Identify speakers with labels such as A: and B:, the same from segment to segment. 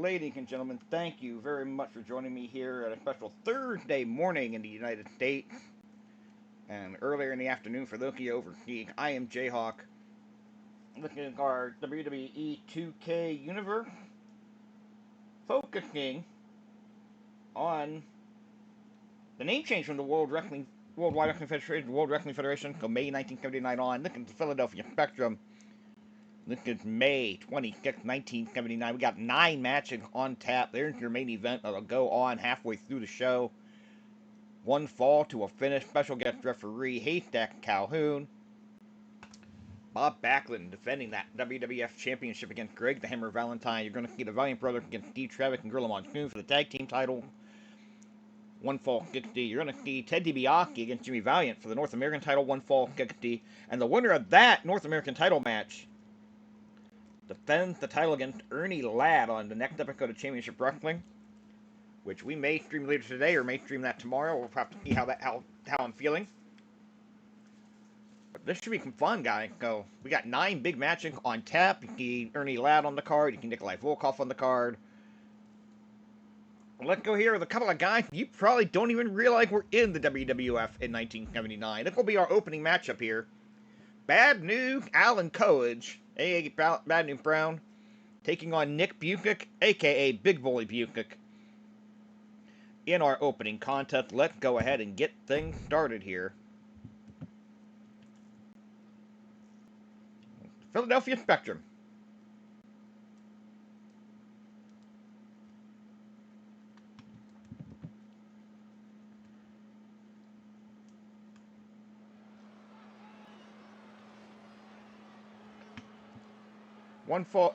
A: Ladies and gentlemen, thank you very much for joining me here at a special Thursday morning in the United States and earlier in the afternoon for those of you overseas. I am Jayhawk, looking at our WWE 2K universe, focusing on the name change from the Worldwide Wrestling Federation to World Wrestling Federation from May 1979 on. Looking at the Philadelphia Spectrum. This is May 26, 1979. We got 9 matches on tap. There's your main event that'll go on halfway through the show. One fall to a finish. Special guest referee, Haystacks Calhoun. Bob Backlund defending that WWF Championship against Greg the Hammer Valentine. You're going to see the Valiant Brothers against Steve Travis and Gorilla Monsoon for the tag team title. One fall 60. You're going to see Ted DiBiase against Jimmy Valiant for the North American title. One fall 60. And the winner of that North American title match defends the title against Ernie Ladd on the next episode of Championship Wrestling, which we may stream later today or may stream that tomorrow. We'll have to see how I'm feeling. But this should be some fun, guys. So we got 9 big matches on tap. You can see Ernie Ladd on the card. You can Nikolai Volkoff on the card. Let's go here with a couple of guys you probably don't even realize were in the WWF in 1979. This will be our opening matchup here. Bad News Alan Coage, a.k.a. Bad News Brown, taking on Nick Busick, a.k.a. Big Bully Busick, in our opening contest. Let's go ahead and get things started here. Philadelphia Spectrum.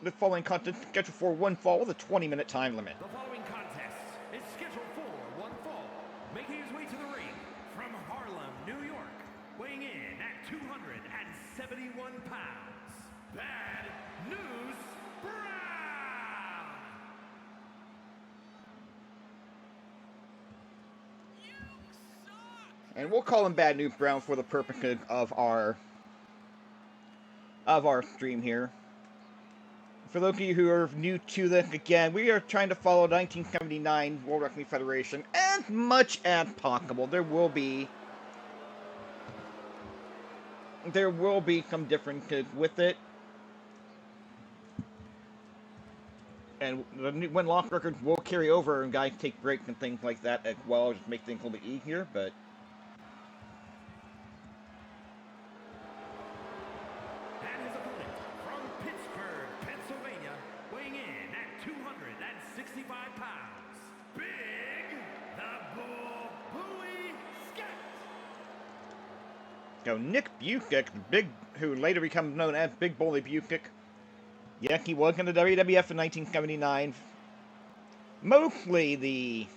A: The following contest is scheduled for one fall with a 20-minute time limit.
B: The following contest is scheduled for one fall. Making his way to the ring from Harlem, New York, weighing in at 271 pounds, Bad News Brown! You suck!
A: And we'll call him Bad News Brown for the purposes of our stream here. For those of you who are new to this, again, we are trying to follow 1979 World Wrestling Federation as much as possible. There will be some differences with it. And the win loss records will carry over, and guys take breaks and things like that as well, just make things a little bit easier, but Nick Busick, who later becomes known as Big Bully Busick. Yes, he was in the WWF in 1979. Mostly the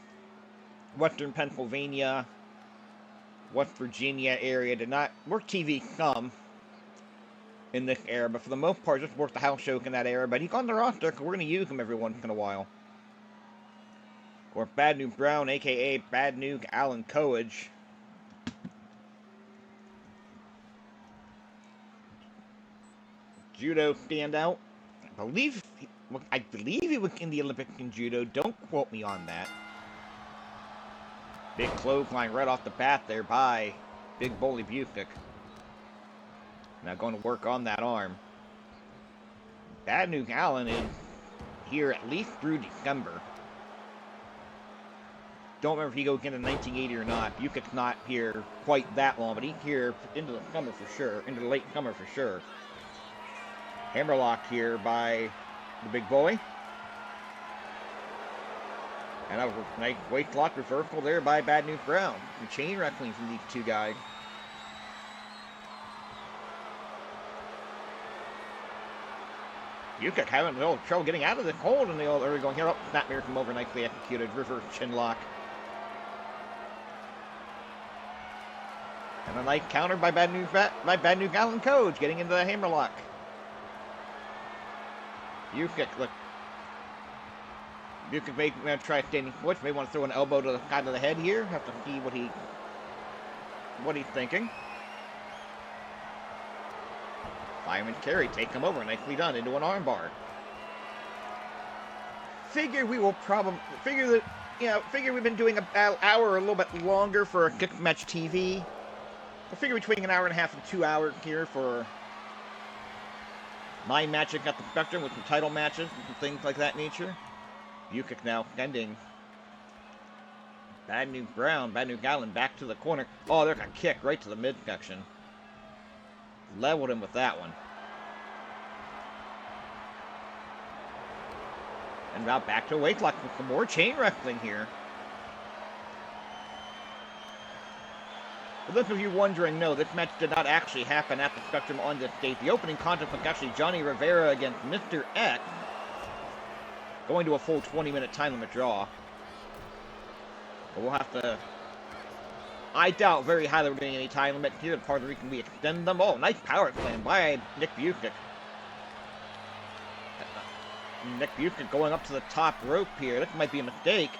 A: Western Pennsylvania, West Virginia area did not work TV some in this era, but for the most part, just worked the house shows in that era. But he's on the roster, because we're going to use him every once in a while. Or Bad News Brown, a.k.a. Bad News Alan Coage. Judo standout. I believe he was in the Olympics in judo. Don't quote me on that. Big clothesline right off the bat there by Big Bully Busick. Now going to work on that arm. Bad News Alan is here at least through December. Don't remember if he goes into 1980 or not. Busick's not here quite that long, but he's here into the summer for sure. Into the late summer for sure. Hammerlock here by the Big Bully. And a nice waist lock reversal there by Bad News Brown. Some chain wrestling from these two guys. Busick having a little trouble getting out of the hold, and they're going here. Oh, snapmare from over, nicely executed. Reverse chin lock. And a nice counter by Bad News Alan Coage, getting into the hammerlock. Busick may try standing switch, may want to throw an elbow to the side of the head here. Have to see what he's thinking. Fireman carry, take him over, nicely done, into an armbar. figure we will probably figure we've been doing about an hour or a little bit longer for a kick match TV. I figure between an hour and a half and 2 hours here for my matching at the Spectrum with some title matches and things like that nature. Busick now ending. Bad News Brown, Bad News Gallon back to the corner. Oh, there's a kick right to the midsection. Leveled him with that one. And now back to weight lock with some more chain wrestling here. For those of you wondering, no, this match did not actually happen at the Spectrum on this date. The opening contest was actually Johnny Rivera against Mr. X, going to a full 20-minute time limit draw. But we'll have to... I doubt very highly we're doing any time limit here. Part of the reason we extend them. Oh, nice power slam by Nick Busick. Nick Busick going up to the top rope here. This might be a mistake.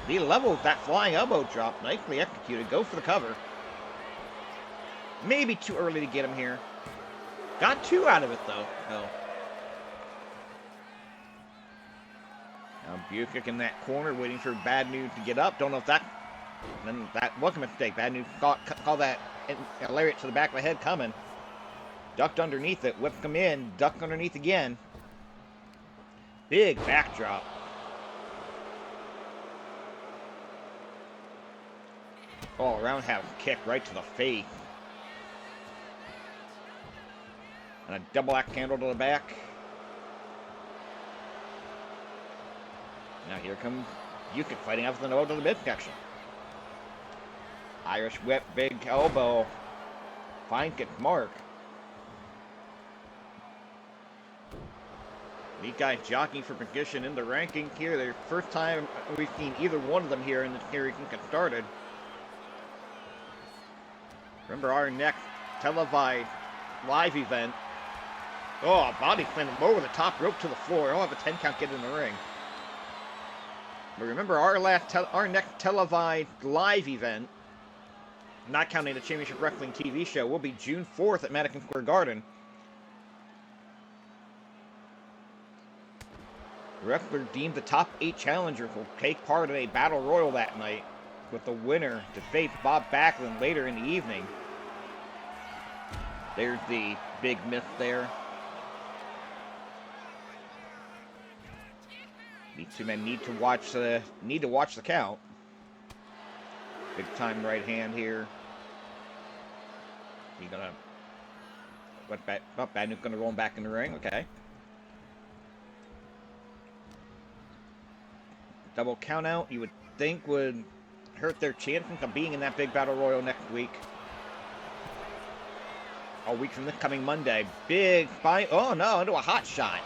A: He levels that flying elbow drop. Nicely executed. Go for the cover. Maybe too early to get him here. Got 2 out of it, though. Oh. Now Busick in that corner waiting for Bad News to get up. Don't know if that... Then that was a mistake. Bad News call that lariat to the back of the head coming. Ducked underneath it. Whipped him in. Ducked underneath again. Big backdrop. Oh, roundhouse kick right to the face. And a double axe handle to the back. Now here comes Busick fighting after the nose to the midsection. Irish whip, big elbow. Fine kick mark. These guys jockeying for position in the ranking here. The first time we've seen either one of them here in this series since it started. Remember our next televised live event. Oh, a body slam over the top rope to the floor. I'll have a 10 count get in the ring. But remember our next televised live event, not counting the Championship Wrestling TV show, will be June 4th at Madison Square Garden. The wrestler deemed the top 8 challengers will take part in a battle royal that night, with the winner to face Bob Backlund later in the evening. There's the big myth there. These two men need to watch the count. Big time right hand here. He gonna Bad News gonna roll him back in the ring. Okay. Double count out, you would think would hurt their chances of being in that big battle royal next week. A week from this coming Monday. Big spine. Oh no, into a hot shot.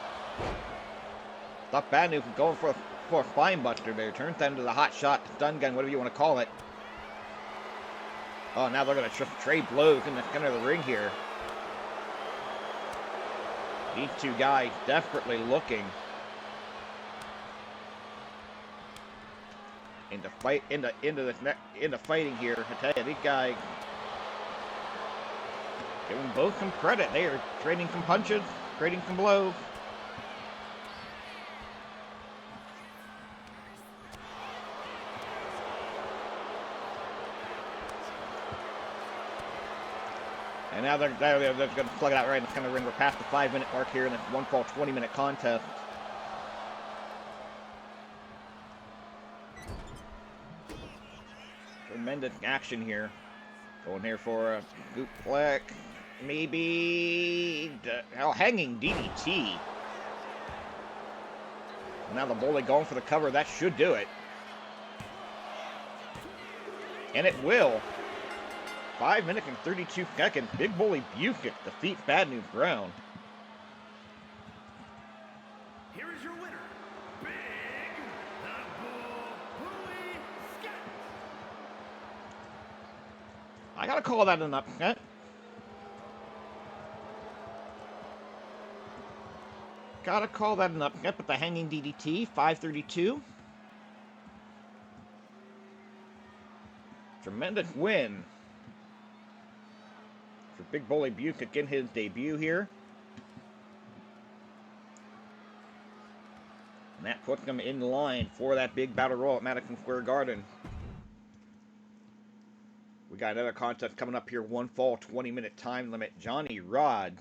A: Thought Bad News was going for a spine buster there. Turns that into the hot shot, stun gun, whatever you want to call it. Oh, now they're going to just trade blows in the center of the ring here. These two guys desperately looking into fighting here. I tell you, these guys, give them both some credit. They are trading some punches, trading some blows. And now they're going to plug it out right in the center of the ring. We're past the 5-minute mark here in this one fall 20-minute contest. Tremendous action here. Going here for a scoop flex. Maybe hanging DDT. Now the bully going for the cover. That should do it. And it will. 5 minutes and 32 seconds. Big Bully Busick defeats Bad News Brown.
B: Here is your winner, Big Bully Scott.
A: I gotta call that an upset. Gotta call that an upset, but the hanging DDT, 5:32. Tremendous win for Big Bully Busick in his debut here. And that put them in line for that big battle royal at Madison Square Garden. We got another contest coming up here. One fall, 20-minute time limit. Johnny Rodz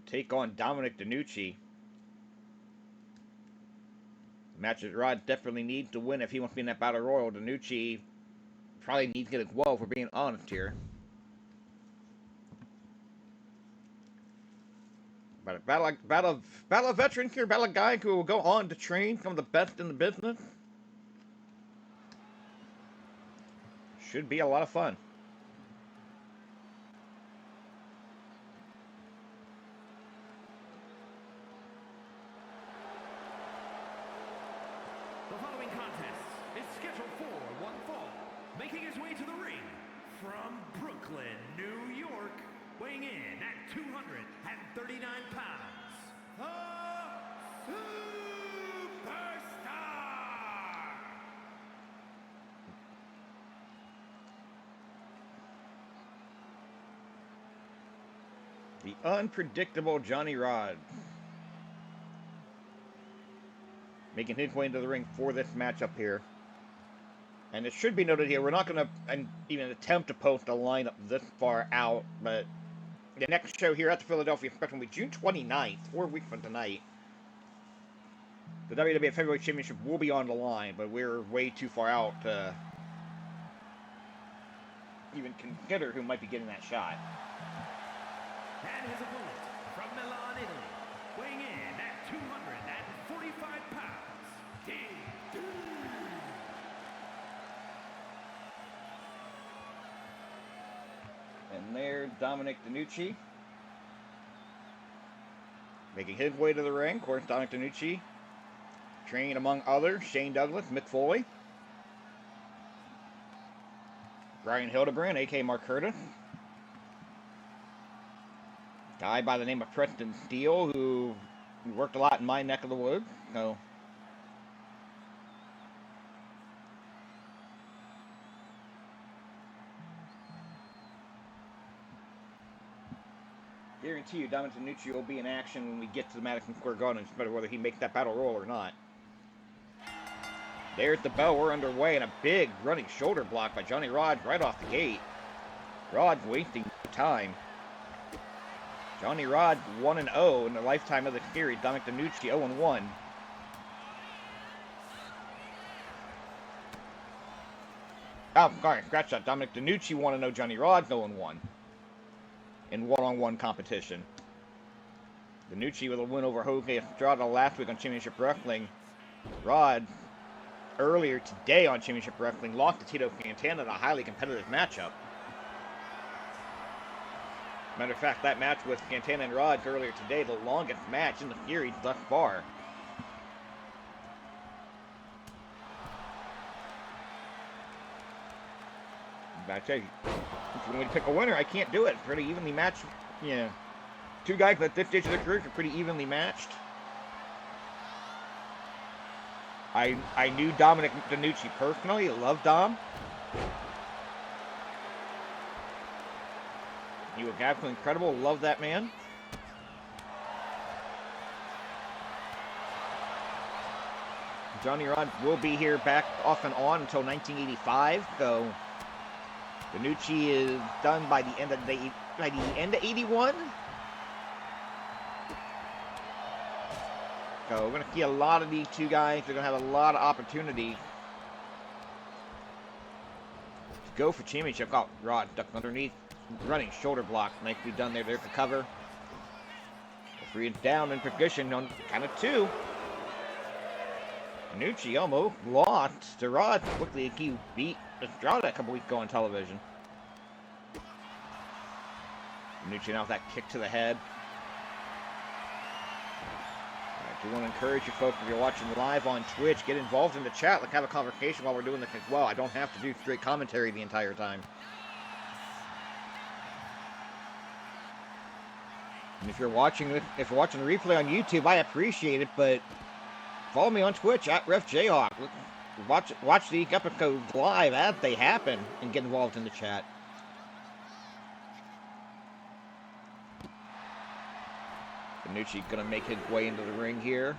A: take on Dominic DeNucci. Match that Rodz definitely needs to win if he wants to be in that battle royal. DeNucci probably needs to get it well, if we're being honest here. But battle of veterans here, battle of guys who will go on to train some of the best in the business. Should be a lot of fun.
B: The following contest is scheduled for one fall, making his way to the ring from Brooklyn, New York, weighing in at 239 pounds, the Superstar!
A: The unpredictable Johnny Rodz making his way into the ring for this matchup here. And it should be noted here, we're not going to even attempt to post a lineup this far out, but the next show here at the Philadelphia Spectrum will be June 29th, 4 weeks from tonight. The WWF Heavyweight Championship will be on the line, but we're way too far out to even consider who might be getting that shot.
B: And his opponent from Milan, Italy, weighing in at 245 pounds, DiBiase.
A: And there's Dominic DeNucci making his way to the ring. Of course, Dominic DeNucci trained among others Shane Douglas, Mick Foley, Brian Hildebrand, a.k.a. Mark Curtis, guy by the name of Preston Steele, who worked a lot in my neck of the woods. So, guarantee you Dominic DeNucci will be in action when we get to the Madison Square Garden, no matter whether he makes that battle royal or not. There's the bell. We're underway, and a big running shoulder block by Johnny Rodz right off the gate. Rodz wasting no time. Johnny Rodz 1-0 in the lifetime of the series. Dominic DeNucci 0-1. Oh, sorry, scratch that. Dominic DeNucci 1-0. Johnny Rodz 0-1 in one-on-one competition. DeNucci with a win over Jose Estrada last week on Championship Wrestling. Rodz earlier today on Championship Wrestling lost to Tito Santana in a highly competitive matchup. Matter of fact, that match with Santana and Rodz earlier today, the longest match in the series thus far. I tell you, if you want me to pick a winner, I can't do it. Pretty evenly matched. Yeah, two guys at this stage of their careers are pretty evenly matched. I knew Dominic DeNucci personally. I love Dom. He was absolutely incredible. Love that man. Johnny Rodz will be here back off and on until 1985. So DeNucci is done by the end of 81. So we're going to see a lot of these two guys. They're going to have a lot of opportunities to go for championship. Oh, Rodz ducked underneath. Running shoulder block. Nicely done there. There's the cover. Referee is down in position on count of two. DeNucci almost lost to Rodz. Quickly, he beat Estrada a couple weeks ago on television. DeNucci now with that kick to the head. I do want to encourage you folks, if you're watching live on Twitch, get involved in the chat. Let's have a conversation while we're doing this as well. I don't have to do straight commentary the entire time. And if you're watching the replay on YouTube, I appreciate it, but follow me on Twitch at RefJayhawk. Watch the episodes live as they happen and get involved in the chat. DeNucci gonna make his way into the ring here.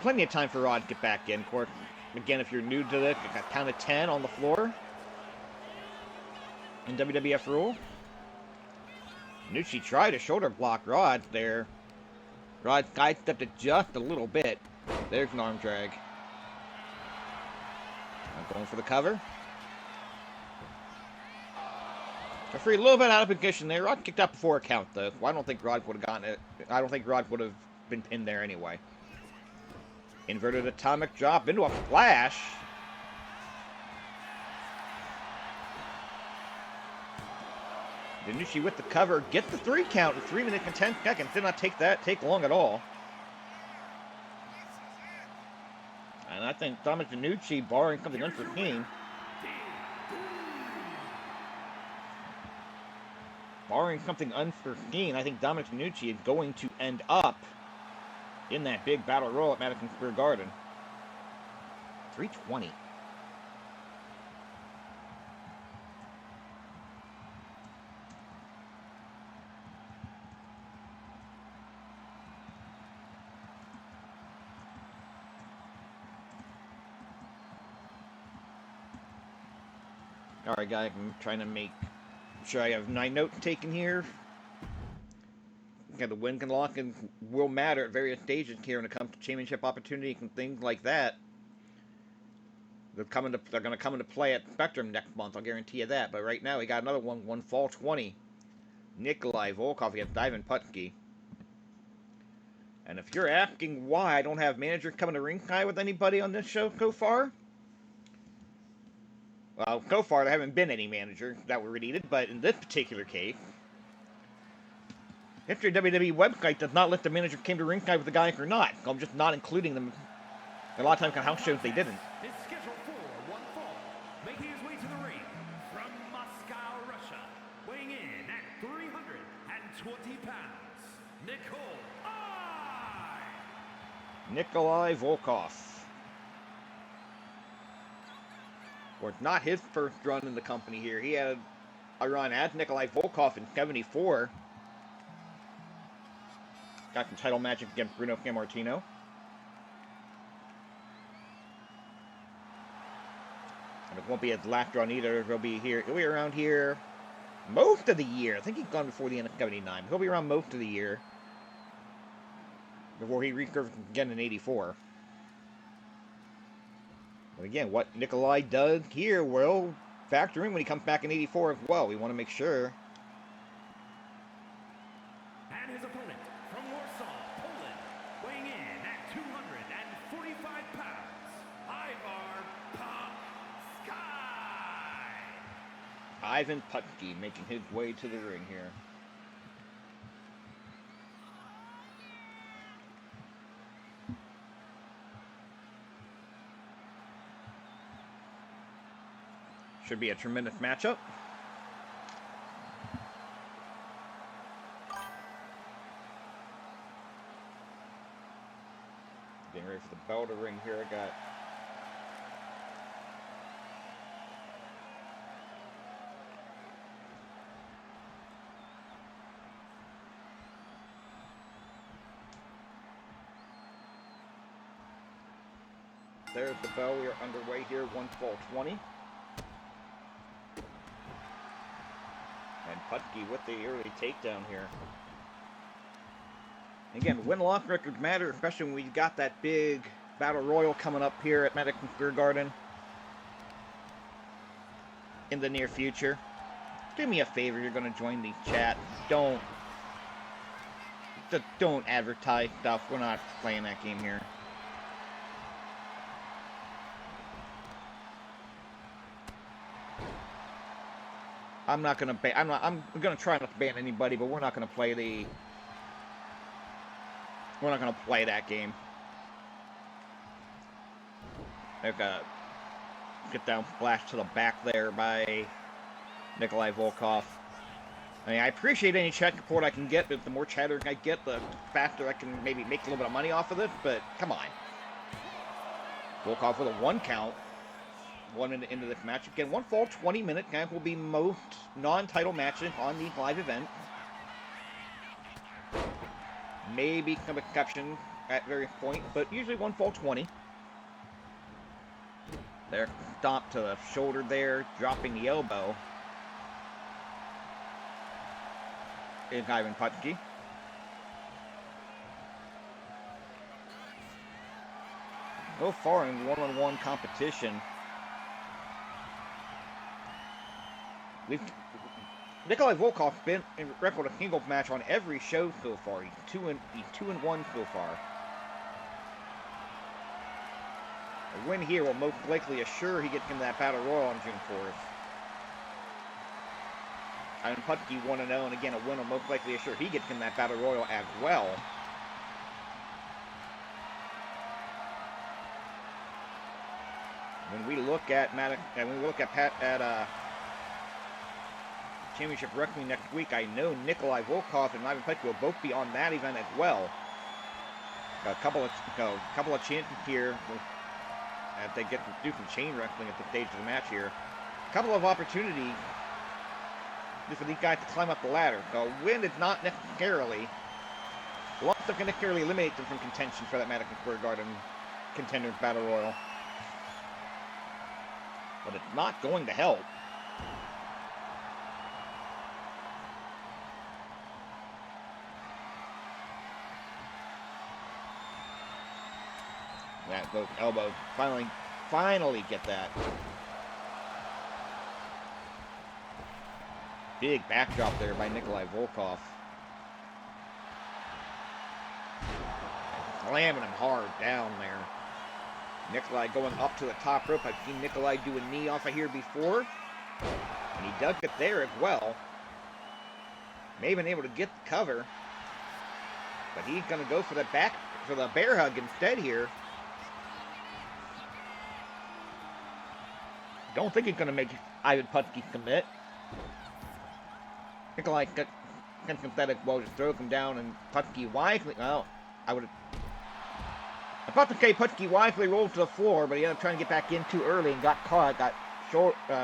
A: plenty of time for Rod to get back in. Of course, again, if you're new to this, a count of 10 on the floor in WWF rule. DeNucci tried to shoulder block Rod there. Rod sidestepped it just a little bit. There's an arm drag. I'm going for the cover. Referee a little bit out of position there. Rod kicked out before a count, though. Well, I don't think Rod would have gotten it. I don't think Rod would have been pinned there anyway. Inverted atomic drop into a flash. DeNucci with the cover, get the 3 count in 3 minutes and 10 seconds. Did not take long at all. And I think Dominic DeNucci, barring something unforeseen, I think Dominic DeNucci is going to end up in that big battle royal at Madison Square Garden. 320. Alright, guys, I'm trying to make sure I have my notes taken here. Okay, the win can lock and will matter at various stages here when it comes to championship opportunities and things like that. They're going to come into play at Spectrum next month, I'll guarantee you that. But right now, we got another one fall 20. Nikolai Volkoff against Ivan Putski. And if you're asking why I don't have managers coming to ringside with anybody on this show so far, well, so far there haven't been any managers that were needed, but in this particular case, History WWE website does not let the manager came to ringside with the guy or not. I'm just not including them. A lot of times on house shows they didn't.
B: It's scheduled for one fall, making his way to the ring from Moscow, Russia, weighing in at 320 pounds,
A: Nikolai Volkoff. Or not his first run in the company here. He had a run as Nikolai Volkoff in '74. Got the title match against Bruno Sammartino. And it won't be his last run either. He'll be around here most of the year. I think he's gone before the end of '79. He'll be around most of the year before he recurves again in '84. But again, what Nikolai does here will factor in when he comes back in '84 as well. We want to make sure.
B: And his opponent from Warsaw, Poland, weighing in at 245 pounds,
A: Ivan Putski making his way to the ring here. Should be a tremendous matchup. Getting ready for the bell to ring here. I got there's the bell. We are underway here. 1:20. And Putski with the early takedown here. Again, win-loss records matter, especially when we've got that big battle royal coming up here at Madison Square Garden in the near future. Do me a favor, you're going to join the chat. Don't advertise stuff. We're not playing that game here. I'm not gonna ban. I'm gonna try not to ban anybody, but we're not gonna play the. We're not gonna play that game. They've got get down splash to the back there by Nikolai Volkoff. I mean, I appreciate any chat support I can get, but the more chatter I get, the faster I can maybe make a little bit of money off of it. But come on, Volkoff with a 1 count. One into this match. Again, 1 fall, 20 minutes. Guys, will be most non-title matches on the live event. Maybe some exceptions at various points, but usually one fall 20. There, stomp to the shoulder there, dropping the elbow. Is Ivan Putski. So far in one-on-one competition, Nikolai Volkoff's been in record a single match on every show so far. He's 2-1 so far. A win here will most likely assure he gets into that Battle Royal on June 4th. Ivan Putski 1-0, and again, a win will most likely assure he gets in that Battle Royal as well. When we look at Championship Wrestling next week, I know Nikolai Volkoff and Ivan Putski will both be on that event as well. A couple of chances here as they get to do some chain wrestling at the stage of the match here. A couple of opportunities for these guys to climb up the ladder. So a win is not necessarily, well, not going to necessarily eliminate them from contention for that Madison Square Garden Contenders Battle Royal. But it's not going to help. Those elbows finally get that. Big backdrop there by Nikolai Volkoff. Slamming him hard down there. Nikolai going up to the top rope. I've seen Nikolai do a knee off of here before. And he does it there as well. May have been able to get the cover. But he's going to go for the bear hug instead here. Don't think he's going to make Ivan Putski commit. Nikolai got synthetic, well, just throws him down, and Putski wisely, well, I thought to say Putski wisely rolled to the floor, but he ended up trying to get back in too early and got caught, got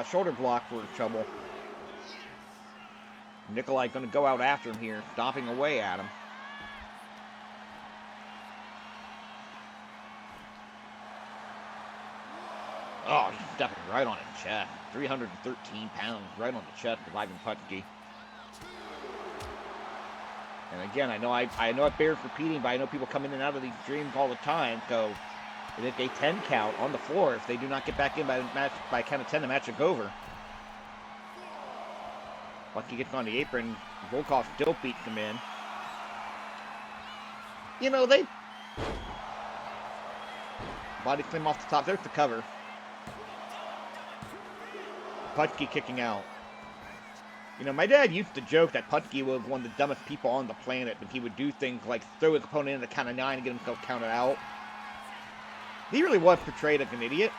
A: shoulder block for trouble. Nikolai going to go out after him here, stomping away at him. Oh, he's stepping right on his chest. 313 pounds right on the chest of Ivan Putski. And again, I know it bears repeating, but I know people come in and out of these streams all the time, so it's a 10 count on the floor. If they do not get back in by a count of 10, the match is over. Putski gets on the apron. Volkoff still beats him in. You know, they body slam off the top. There's the cover. Putski kicking out. You know, my dad used to joke that Putski was one of the dumbest people on the planet, but he would do things like throw his opponent in the count of 9 and get himself counted out. He really was portrayed as an idiot.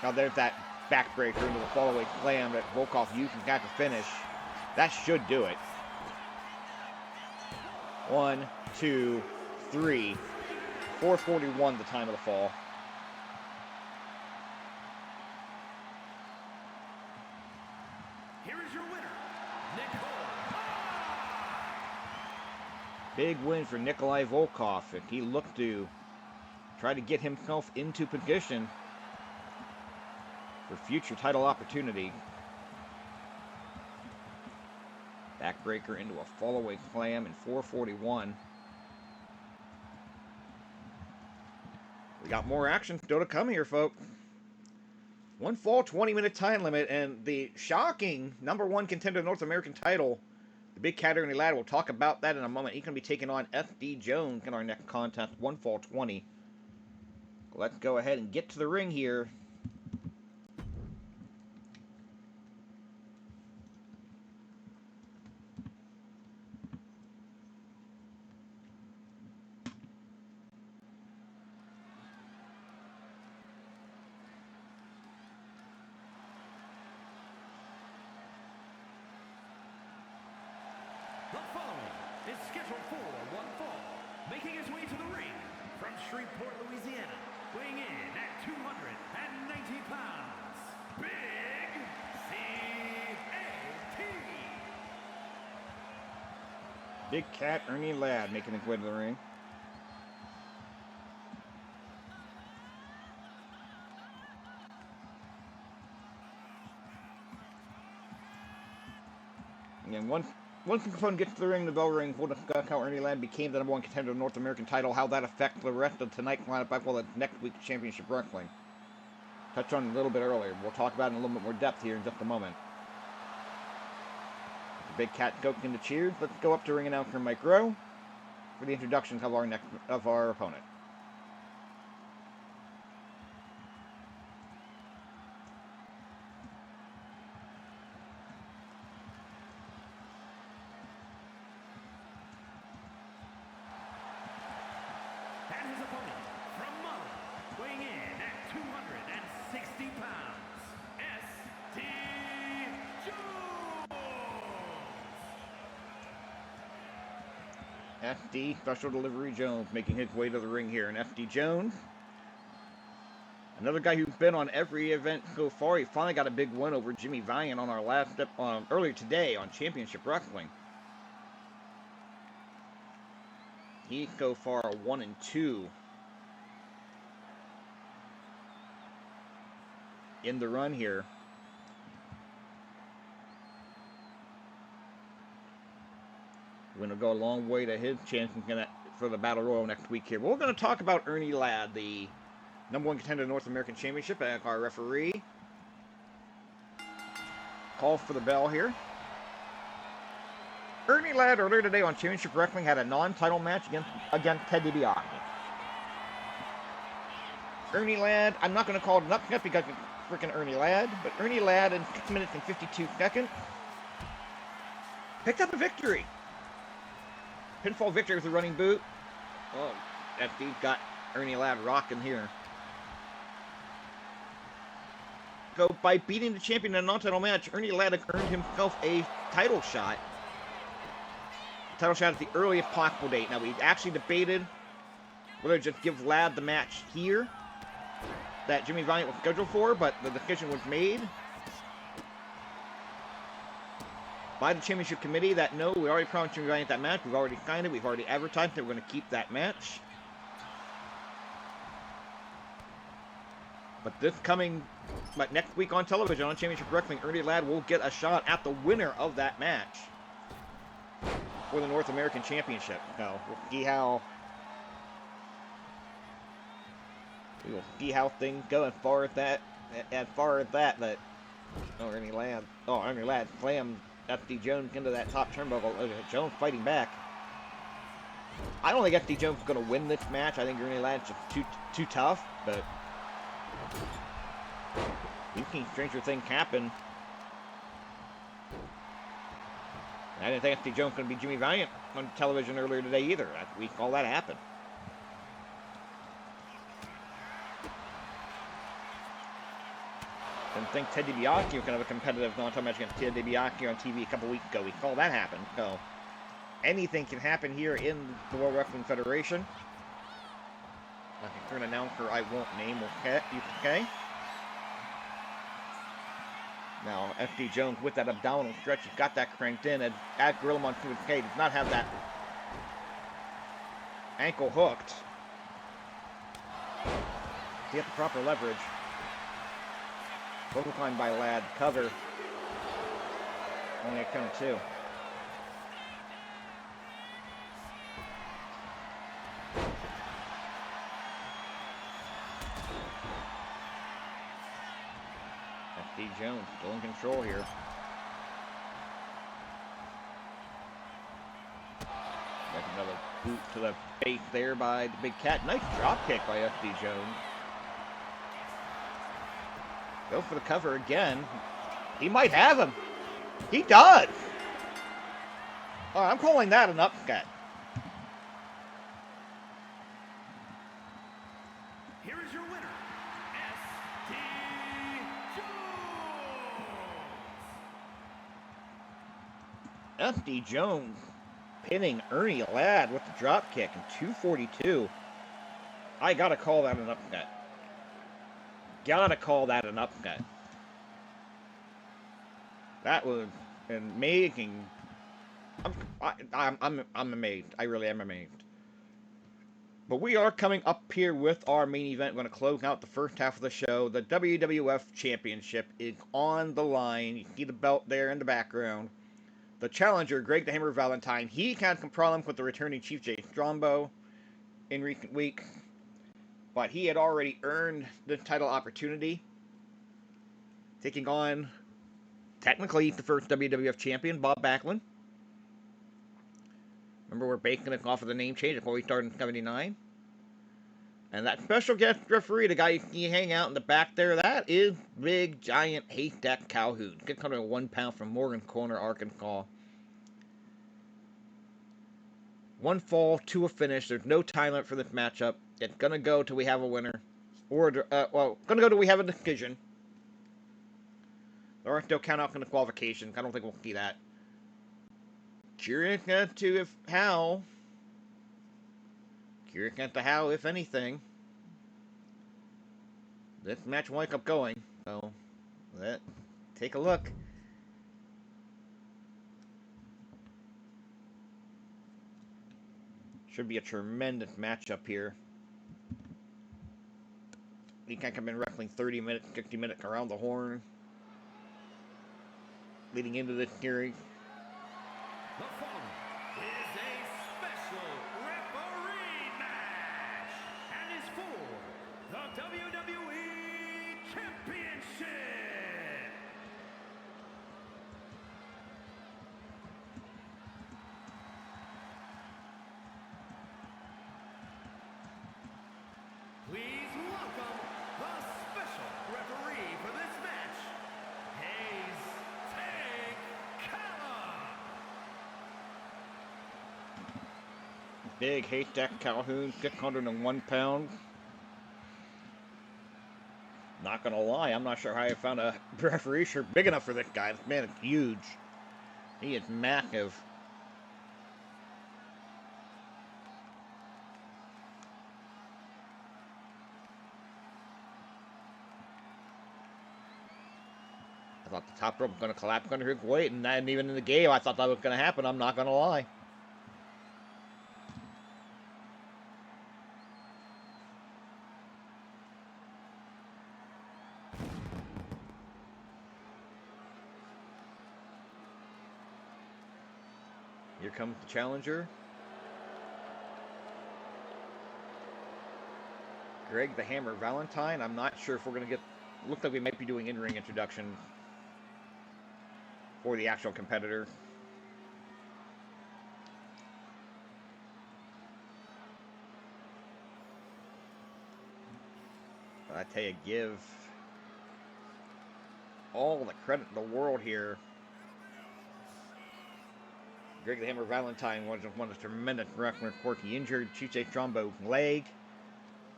A: Now there's that backbreaker into the fallaway slam that Volkoff used and got to finish. That should do it. 1, 2, 3. 4:41 the time of the fall. Big win for Nikolai Volkoff, and he looked to try to get himself into position for future title opportunity. Backbreaker into a fallaway slam in 4:41. We got more action still to come here, folks. One fall, 20-minute time limit, and the shocking #1 contender North American title, the Big Cat Ernie Ladd. We'll talk about that in a moment. He's going to be taking on SD Jones in our next contest, one fall 20. Let's go ahead and get to the ring here.
B: The following is scheduled for one fall, making his way to the ring from Shreveport, Louisiana, weighing in at 290 pounds, Big C.A.T.
A: Big Cat Ernie Ladd making his way to the ring. And once the component gets to the ring, the bell rings, we'll discuss how Ernie Ladd became the #1 contender of the North American title, how that affects the rest of tonight's lineup, as well as next week's Championship Wrestling. Touched on it a little bit earlier. We'll talk about it in a little bit more depth here in just a moment. The Big Cat goes into cheers. Let's go up to ring announcer Mike Rowe for the introductions of our opponent.
B: And his opponent, from Mali, weighing in at 260 pounds, S.D. Jones!
A: SD Special Delivery Jones making his way to the ring here. And SD Jones, another guy who's been on every event so far. He finally got a big win over Jimmy Valiant on our last step earlier today on Championship Wrestling. He's so far 1-2 in the run here. We're going to go a long way to his chances for the Battle Royal next week here. But we're going to talk about Ernie Ladd, the #1 contender of the North American Championship, as our referee. Call for the bell here. Ernie Ladd earlier today on Championship Wrestling had a non-title match against Ted DiBiase. Ernie Ladd, I'm not going to call it an upset because it's freaking Ernie Ladd, but Ernie Ladd in 6 minutes and 52 seconds picked up a victory. Pinfall victory with a running boot. Oh, FD's got Ernie Ladd rocking here. So by beating the champion in a non-title match, Ernie Ladd earned himself a title shot. Title shot at the earliest possible date. Now, we actually debated whether to just give Ladd the match here that Jimmy Valiant was scheduled for, but the decision was made by the Championship Committee that no, we already promised Jimmy Valiant that match. We've already signed it. We've already advertised that we're going to keep that match. But next week on television on Championship Wrestling, Ernie Ladd will get a shot at the winner of that match for the North American Championship. Now, we'll see how things go as far as that. But Ernie Ladd slammed SD Jones into that top turnbuckle. Jones fighting back. I don't think SD Jones is going to win this match. I think Ernie Ladd's just too tough. But we've seen stranger things happen. I didn't think SD Jones was going to be Jimmy Valiant on television earlier today either. We saw that happen. Didn't think Ted DiBiase was going to have a competitive non-title match against Ted DiBiase on TV a couple weeks ago. We saw that happen. So anything can happen here in the World Wrestling Federation. I think for an announcer I won't name, okay? Now, SD Jones with that abdominal stretch, he's got that cranked in. At Gorilla Monsoon does not have that ankle hooked. He has the proper leverage. Volkoff by Ladd, cover. Only a count of 2. SD Jones still in control here. Got another boot to the face there by the Big Cat. Nice drop kick by SD Jones. Go for the cover again. He might have him. He does. Oh, I'm calling that an upset.
B: Here is your winner, S.D. Jones.
A: SD Jones pinning Ernie Ladd with the drop kick in 242. I gotta call that an upset. Gotta call that an upset. That was amazing. I'm amazed. I really am amazed. But we are coming up here with our main event. We're going to close out the first half of the show. The WWF Championship is on the line. You see the belt there in the background. the challenger, Greg the Hammer Valentine, he had some problems with the returning Chief J. Strombo in recent weeks, but he had already earned the title opportunity, taking on, technically, the first WWF champion, Bob Backlund. Remember, we're baking it off of the name change before we started in 79. And that special guest referee, the guy you hang out in the back there, that is big, giant Haystacks Calhoun. 601 pounds from Morgan Corner, Arkansas. One fall to a finish. There's no time limit for this matchup. It's going to go till we have a winner. Or, going to go till we have a decision. There aren't no count-outs in the qualifications. I don't think we'll see that. Curious as to how, if anything, this match will wind up going. So, let's take a look. Should be a tremendous matchup here. You can't come in wrestling 30 minutes, 60 minutes around the horn. Leading into this series.
B: The following is a special referee match and is for the WWE Championship. Please welcome the special referee for this match, Haystacks Calhoun.
A: Big Haystacks Calhoun, 601 pounds. Not gonna lie, I'm not sure how I found a referee shirt big enough for this guy. This man is huge. He is massive. I thought the top rope was going to collapse under his weight, and not even in the game I thought that was going to happen. I'm not going to lie. Here comes the challenger. Greg the Hammer Valentine. I'm not sure if we're going to get... Looks like we might be doing in-ring introductions for the actual competitor. But I tell you, give all the credit in the world here. Greg the Hammer Valentine was one of the tremendous wrestlers. Of course, he injured Chief J. Strombo's leg.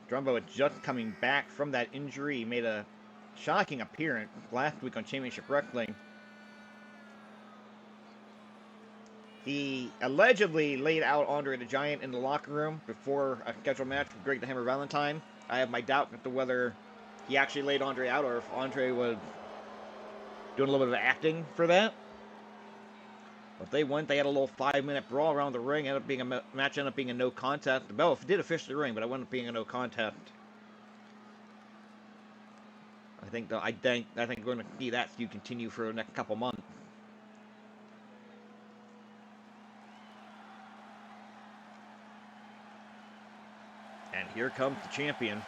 A: Strombo is just coming back from that injury. He made a shocking appearance last week on Championship Wrestling. He allegedly laid out Andre the Giant in the locker room before a scheduled match with Greg the Hammer Valentine. I have my doubt as to whether he actually laid Andre out or if Andre was doing a little bit of acting for that. But they went, they had a little 5-minute brawl around the ring. Ended up being a match, ended up being a no contest. The bell did officially ring, but it ended up being a no contest. I think we're going to see that feud continue for the next couple months. And here comes the champion.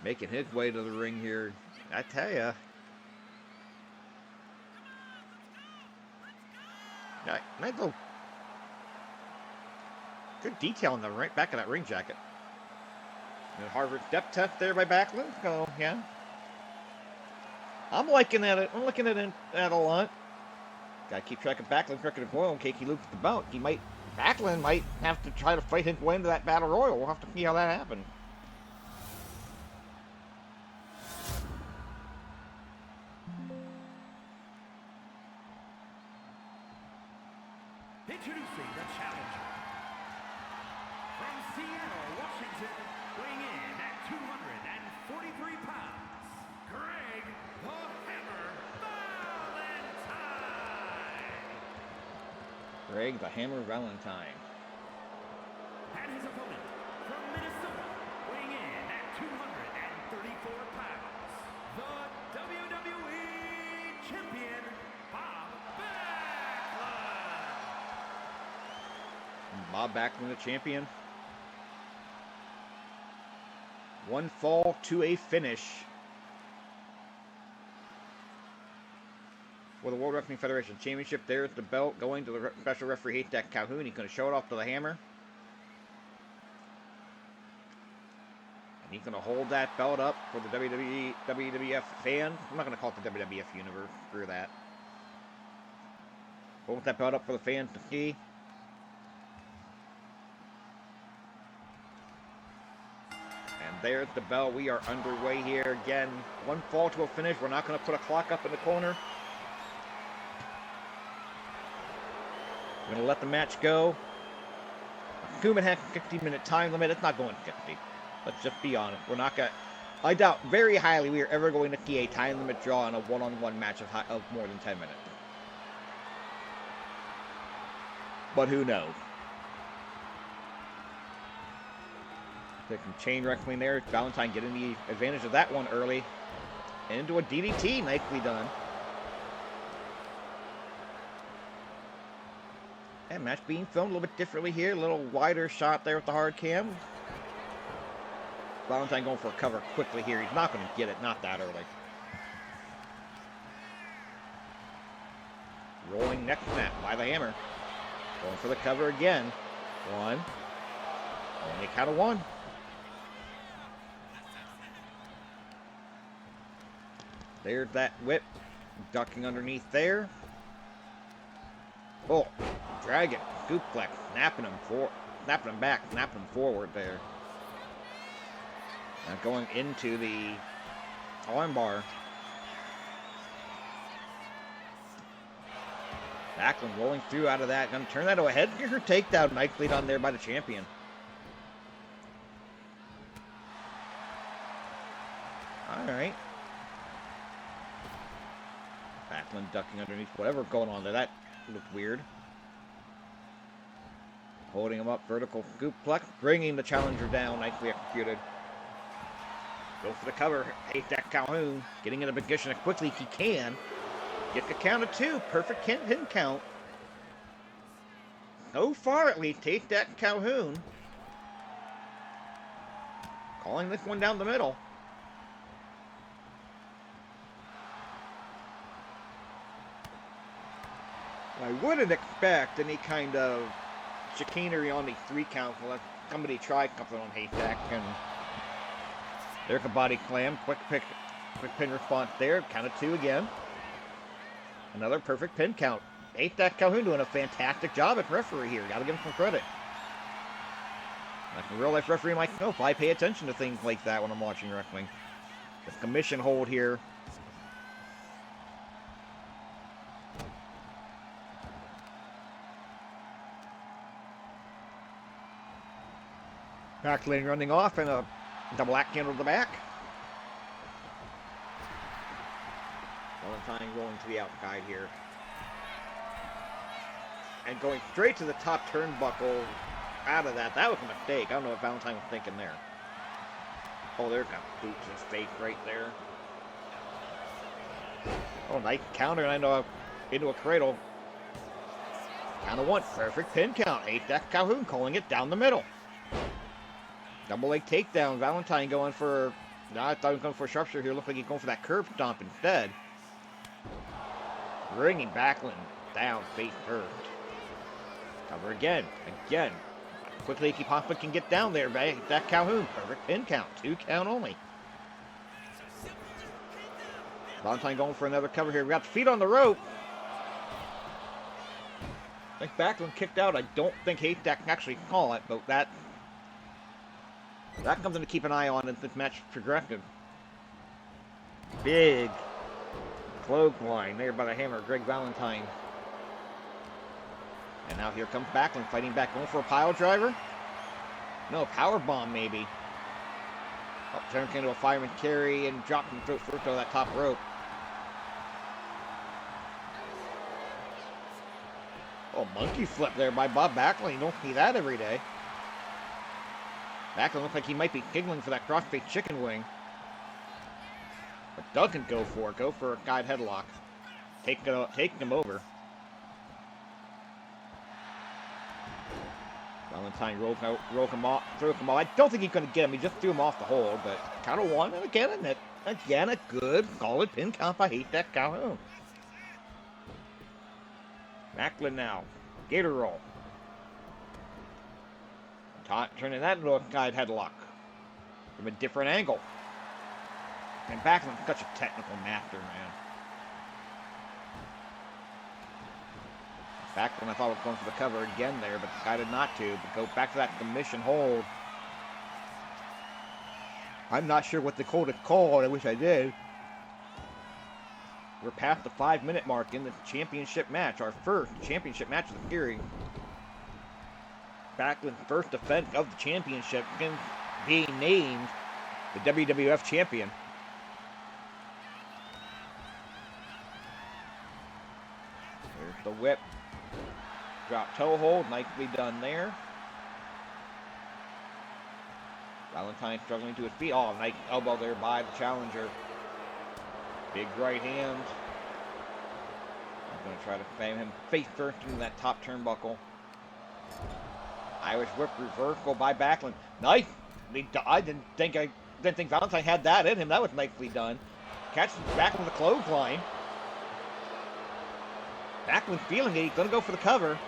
A: Making his way to the ring here. I tell ya. Nice little good detail on the back of that ring jacket. And Harvard step test there by Backlund. So, yeah. I'm liking it. I'm looking at it a lot. Gotta keep track of Backlund's record of Royal in case he loses the bout. Backlund might have to try to fight his way into that Battle Royal. We'll have to see how that happens.
B: Introducing the challenger. From Seattle, Washington, weighing in at 243 pounds, Greg the Hammer Valentine.
A: Greg the Hammer Valentine.
B: And his opponent from Minnesota, weighing in at 234 pounds,
A: Bob Backlund, the champion. One fall to a finish for the World Wrestling Federation Championship. There's the belt going to the special referee Haystacks Calhoun. He's going to show it off to the hammer. And he's going to hold that belt up for the WWF fans. I'm not going to call it the WWF universe. Screw that. Hold that belt up for the fans to see. And there's the bell. We are underway here again. One fall to a finish. We're not going to put a clock up in the corner. We're going to let the match go. Kuman has a 15-minute time limit. It's not going 50. Let's just be honest. We're not going to... I doubt very highly we are ever going to see a time limit draw in a one-on-one match of more than 10 minutes. But who knows? Taking chain wrestling there. Valentine getting the advantage of that one early. And into a DDT. Nicely done. And match being filmed a little bit differently here. A little wider shot there with the hard cam. Valentine going for a cover quickly here. He's not going to get it. Not that early. Rolling neck snap by the hammer. Going for the cover again. One. Only count of one. There's that whip. Ducking underneath there. Oh, dragon, suplex, snapping him back, snapping him forward there. Now going into the armbar. Backlund rolling through out of that. Gonna turn that to a headkicker takedown. Nicely done there by the champion. Alright. Backlund ducking underneath whatever going on there. That looked weird. Holding him up, vertical suplex, bringing the challenger down, nicely executed. Go for the cover, Haystacks Calhoun, getting in a position as quickly as he can. Get the count of two, perfect pin count. So far at least, Haystacks Calhoun. Calling this one down the middle. I wouldn't expect any kind of chicanery on the 3 count unless somebody tried something on Haystacks, and there's a body slam. Quick pin response there. Count of 2 again. Another perfect pin count. Haystacks Calhoun doing a fantastic job at referee here. Gotta give him some credit. Like a real life referee myself, I pay attention to things like that when I'm watching wrestling. This commission hold here. Backlund running off and a double axe handle to the back. Valentine rolling to the outside here. And going straight to the top turnbuckle out of that. That was a mistake. I don't know what Valentine was thinking there. Oh, there's got boots in his face right there. Oh, nice counter, and I know into a cradle. Count of 1. Perfect pin count. Haystacks Calhoun calling it down the middle. Double leg takedown. Valentine going for... No, I thought he was going for a sharpshooter here. Looked like he's going for that curb stomp instead. Bringing Backlund down face first. Cover again. Again. Quickly he possibly can get down there. That Calhoun. Perfect pin count. 2 count only. Valentine going for another cover here. We got the feet on the rope. I think Backlund kicked out. I don't think Haystacks can actually call it, but that comes in to keep an eye on as this match progresses. Big clothesline there by the hammer, Greg Valentine. And now here comes Backlund fighting back, going for a pile driver. No, power bomb maybe. Oh, turns into a fireman carry and drops him through that top rope. Oh, monkey flip there by Bob Backlund. You don't see that every day. Backlund looks like he might be giggling for that crossface chicken wing. But doesn't go for it. Go for a guide headlock. Taking him over. Valentine rolled him off, threw him off. I don't think he could get him. He just threw him off the hold, but count of one, and again a good, solid pin count by Haystacks Calhoun. Backlund now, gator roll. Turning that into a guide headlock from a different angle. And Backlund, such a technical master, man. Backlund, I thought was going for the cover again there, but decided not to. But go back to that submission hold. I'm not sure what the call to call. I wish I did. We're past the 5-minute mark in the championship match. Our first championship match of the series. Backlund's first defense of the championship, being named the WWF champion. There's the whip. Drop toe hold, nicely done there. Valentine struggling to his feet. Oh, nice elbow there by the challenger. Big right hand. I'm going to try to fan him face first into that top turnbuckle. Irish whip reversal by Backlund. Nice. I didn't think Valentine had that in him. That was nicely done. Catches Backlund with a clothesline. Backlund feeling it. He's going to go for the cover.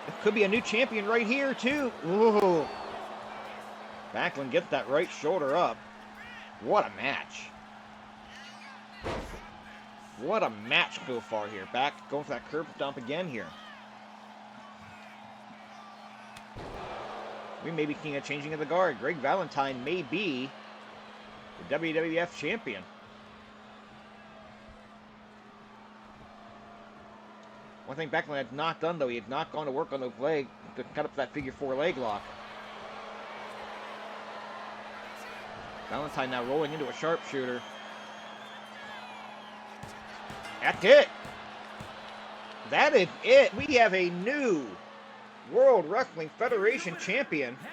A: It could be a new champion right here, too. Ooh. Backlund gets that right shoulder up. What a match. What a match so far here. Back going for that curb stomp again here. We may be seeing a changing of the guard. Greg Valentine may be the WWF champion. One thing Backlund had not done, though, he had not gone to work on those legs to cut up that figure 4 leg lock. Valentine now rolling into a sharpshooter. That's it. That is it. We have a new World Wrestling Federation champion.
B: And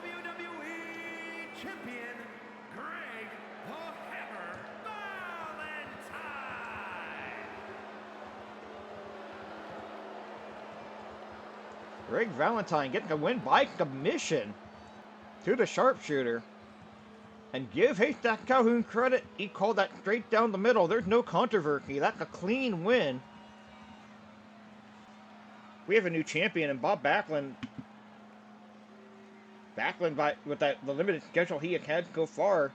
B: new WWE champion, Greg the Hammer Valentine.
A: Greg Valentine getting a win by submission to the sharpshooter. And give Haystacks Calhoun credit, he called that straight down the middle. There's no controversy. That's a clean win. We have a new champion, and Bob Backlund. With the limited schedule he had so far,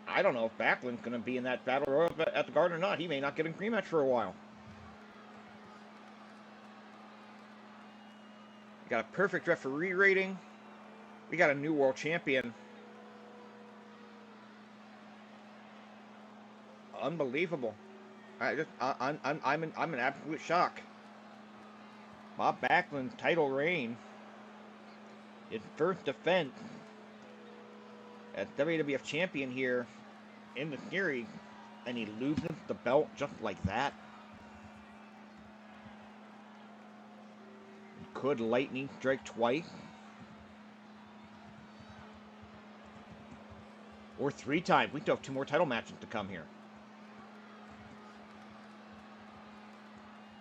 A: I don't know if Backlund's going to be in that battle royal at the Garden or not. He may not get a rematch for a while. We got a perfect referee rating. We got a new world champion. Unbelievable. I'm in absolute shock. Bob Backlund's title reign, his first defense as WWF champion here in the series, and he loses the belt just like that. Could lightning strike twice? Or 3 times. We still have 2 more title matches to come here.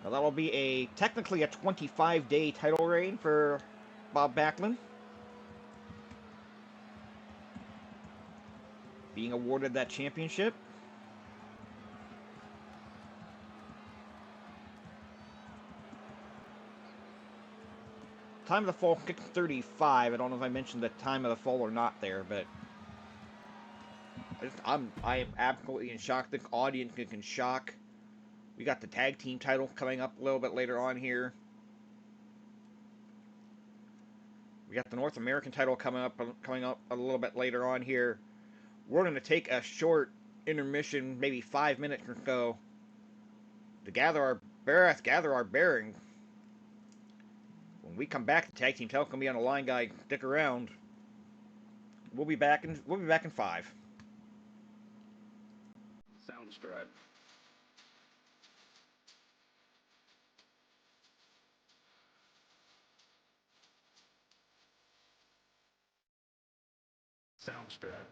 A: Now that will be technically a 25-day title reign for Bob Backlund. Being awarded that championship. Time of the fall, 6:35. I don't know if I mentioned the time of the fall or not there, but I am absolutely in shock. The audience is in shock. We got the tag team title coming up a little bit later on here. We got the North American title coming up a little bit later on here. We're going to take a short intermission, maybe 5 minutes or so, to gather our bearings. When we come back, the tag team title can be on the line, guys. Stick around. We'll be back in 5.
C: Soundstripe. Soundstripe.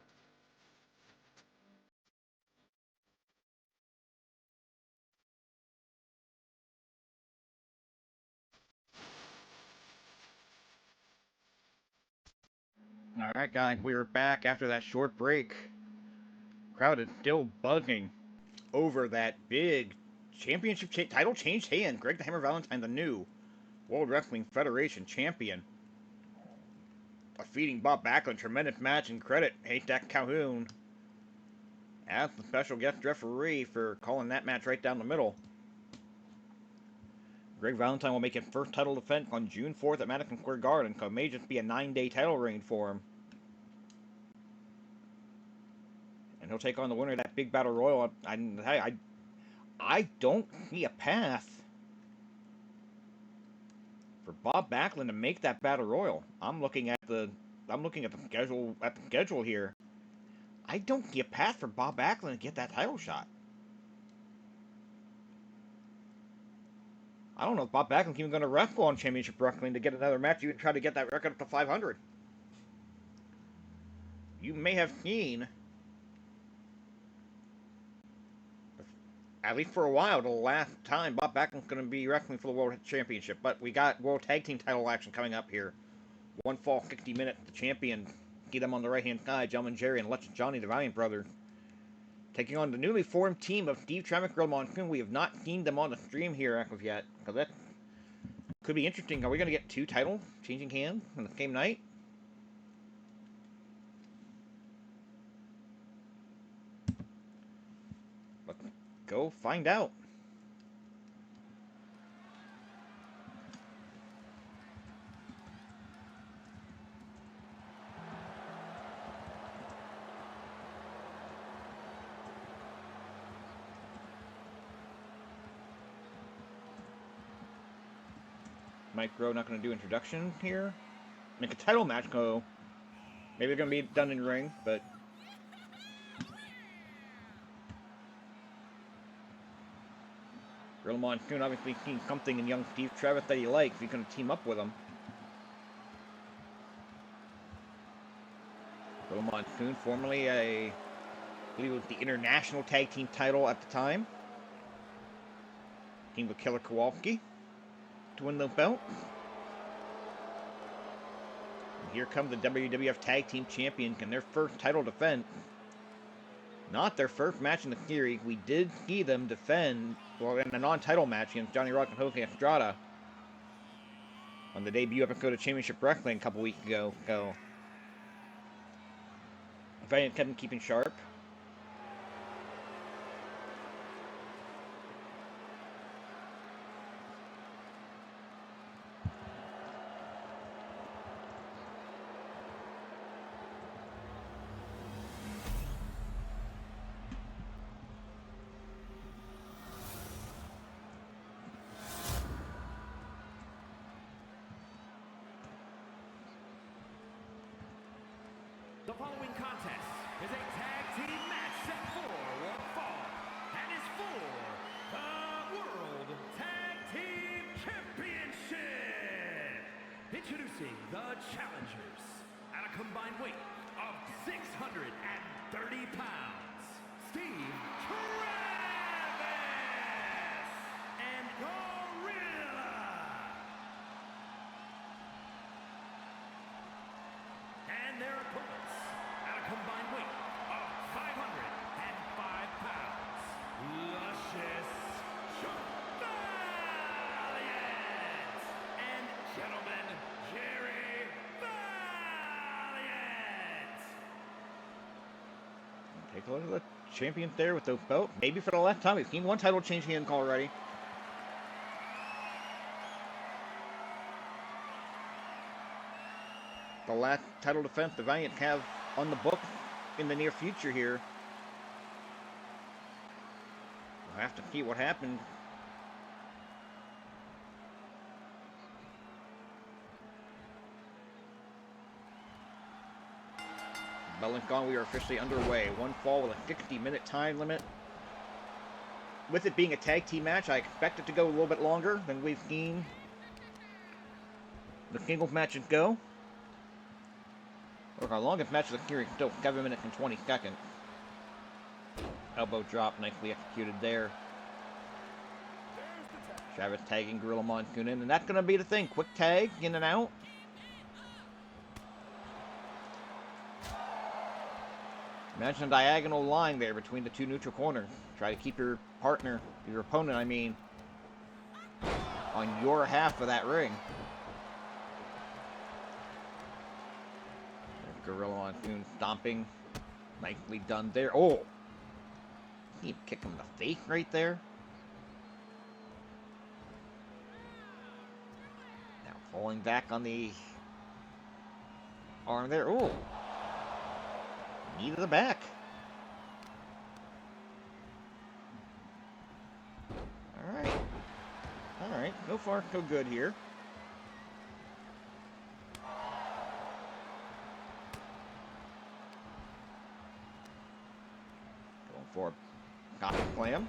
A: Alright guys, we are back after that short break. Crowd is still buzzing over that big championship title changed hand. Greg the Hammer Valentine, the new World Wrestling Federation champion, defeating Bob Backlund. Tremendous match, and credit Haystacks Calhoun as the special guest referee for calling that match right down the middle. Greg Valentine will make his first title defense on June 4th at Madison Square Garden, so it may just be a 9-day title reign for him. And he'll take on the winner of that big battle royal. I don't see a path for Bob Backlund to make that battle royal. I'm looking at the schedule here. I don't see a path for Bob Backlund to get that title shot. I don't know if Bob Backlund's even going to wrestle on Championship Wrestling to get another match. You can try to get that record up to 500. You may have seen, at least for a while, the last time Bob Backlund's going to be wrestling for the World Championship. But we got World Tag Team title action coming up here. One fall, 60 minutes. The champion, see them on the right-hand side, Gentleman Jerry and Legend Johnny, the Valiant brothers, taking on the newly formed team of Steve Tremec, Gorilla Monsoon. We have not seen them on the stream here as of yet, so that could be interesting. Are we going to get two titles changing hands on the same night? Let's go find out. Mike Rowe not going to do introduction here. Make a title match go. Maybe they're going to be done in ring, but Gorilla Monsoon obviously seen something in young Steve Travis that he likes. He's going to team up with him. Gorilla Monsoon, formerly I believe it was the International Tag Team title at the time. Team with Killer Kowalski to win the belt. And here come the WWF Tag Team Champions and their first title defense. Not their first match in the series. We did see them defend, well, in a non-title match against Johnny Rock and Jose Estrada on the debut episode of Championship Wrestling a couple weeks ago. So, Valiant kept them keeping sharp.
B: The following contest is a tag team match set for one fall and is for the World Tag Team Championship. Introducing the challengers at a combined weight of 630 pounds, Steve Travis and Gorilla. And their opponents at a combined weight of 505 pounds, Luscious Valiant and Gentleman Jerry Valiant.
A: Take a look at the champions there with those belts. Maybe for the last time. We've seen one title change hands already. The last title defense the Valiant have on the book in the near future here. We'll have to see what happens. Bell and gone, we are officially underway. One fall with a 60-minute time limit. With it being a tag team match, I expect it to go a little bit longer than we've seen the singles matches go. Look, our longest match of the series is still 7 minutes and 20 seconds. Elbow drop, nicely executed there. Travis tagging Gorilla Monsoon in, and that's going to be the thing. Quick tag, in and out. Imagine a diagonal line there between the two neutral corners. Try to keep your partner, your opponent, I mean, on your half of that ring. Gorilla Monsoon stomping. Nicely done there. Oh! He kicked him in the face right there. Now falling back on the arm there. Oh! Knee to the back. Alright. Alright. So far, so good here. Going for a copy slam.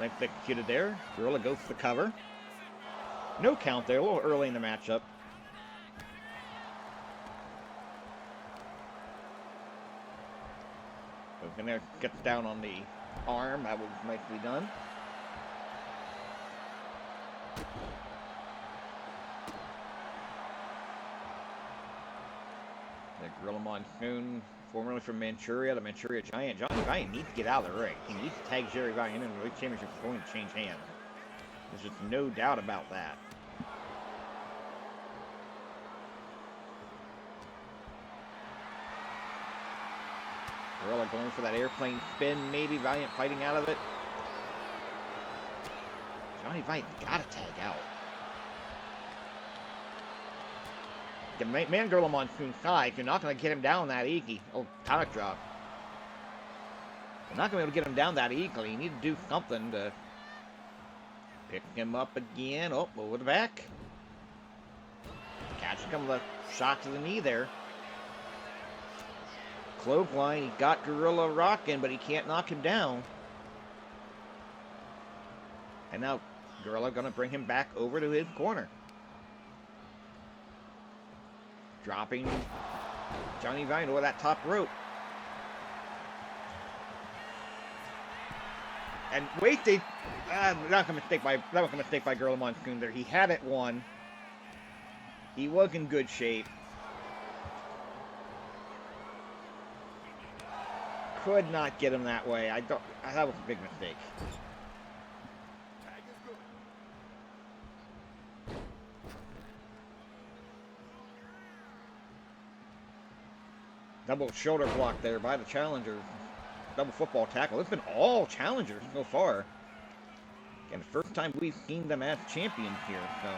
A: Nice executed there. Gorilla goes for the cover. No count there. A little early in the matchup. Gonna get down on the arm. That was nicely done. The Gorilla Monsoon, formerly from Manchuria, the Manchuria Giant. Johnny Valiant needs to get out of the ring. He needs to tag Jerry Valiant in, and the League Championship is going to change hands. There's just no doubt about that. Gorilla going for that airplane spin, maybe. Valiant fighting out of it. Johnny Valiant gotta tag out. The man Gorilla Monsoon side, you're not gonna get him down that easy. Oh, tonic drop. You're not gonna be able to get him down that easily. You need to do something to pick him up again. Oh, over the back. Catching him with a shot to the knee there. Clothesline, he got Gorilla rocking, but he can't knock him down. And now Gorilla gonna bring him back over to his corner. Dropping Johnny Valiant over that top rope. And wait, that was a mistake by Gorilla Monsoon there. He had it won. He was in good shape. Could not get him that way. That was a big mistake. Double shoulder block there by the challenger. Double football tackle. It's been all challengers so far. And the first time we've seen them as champions here, so.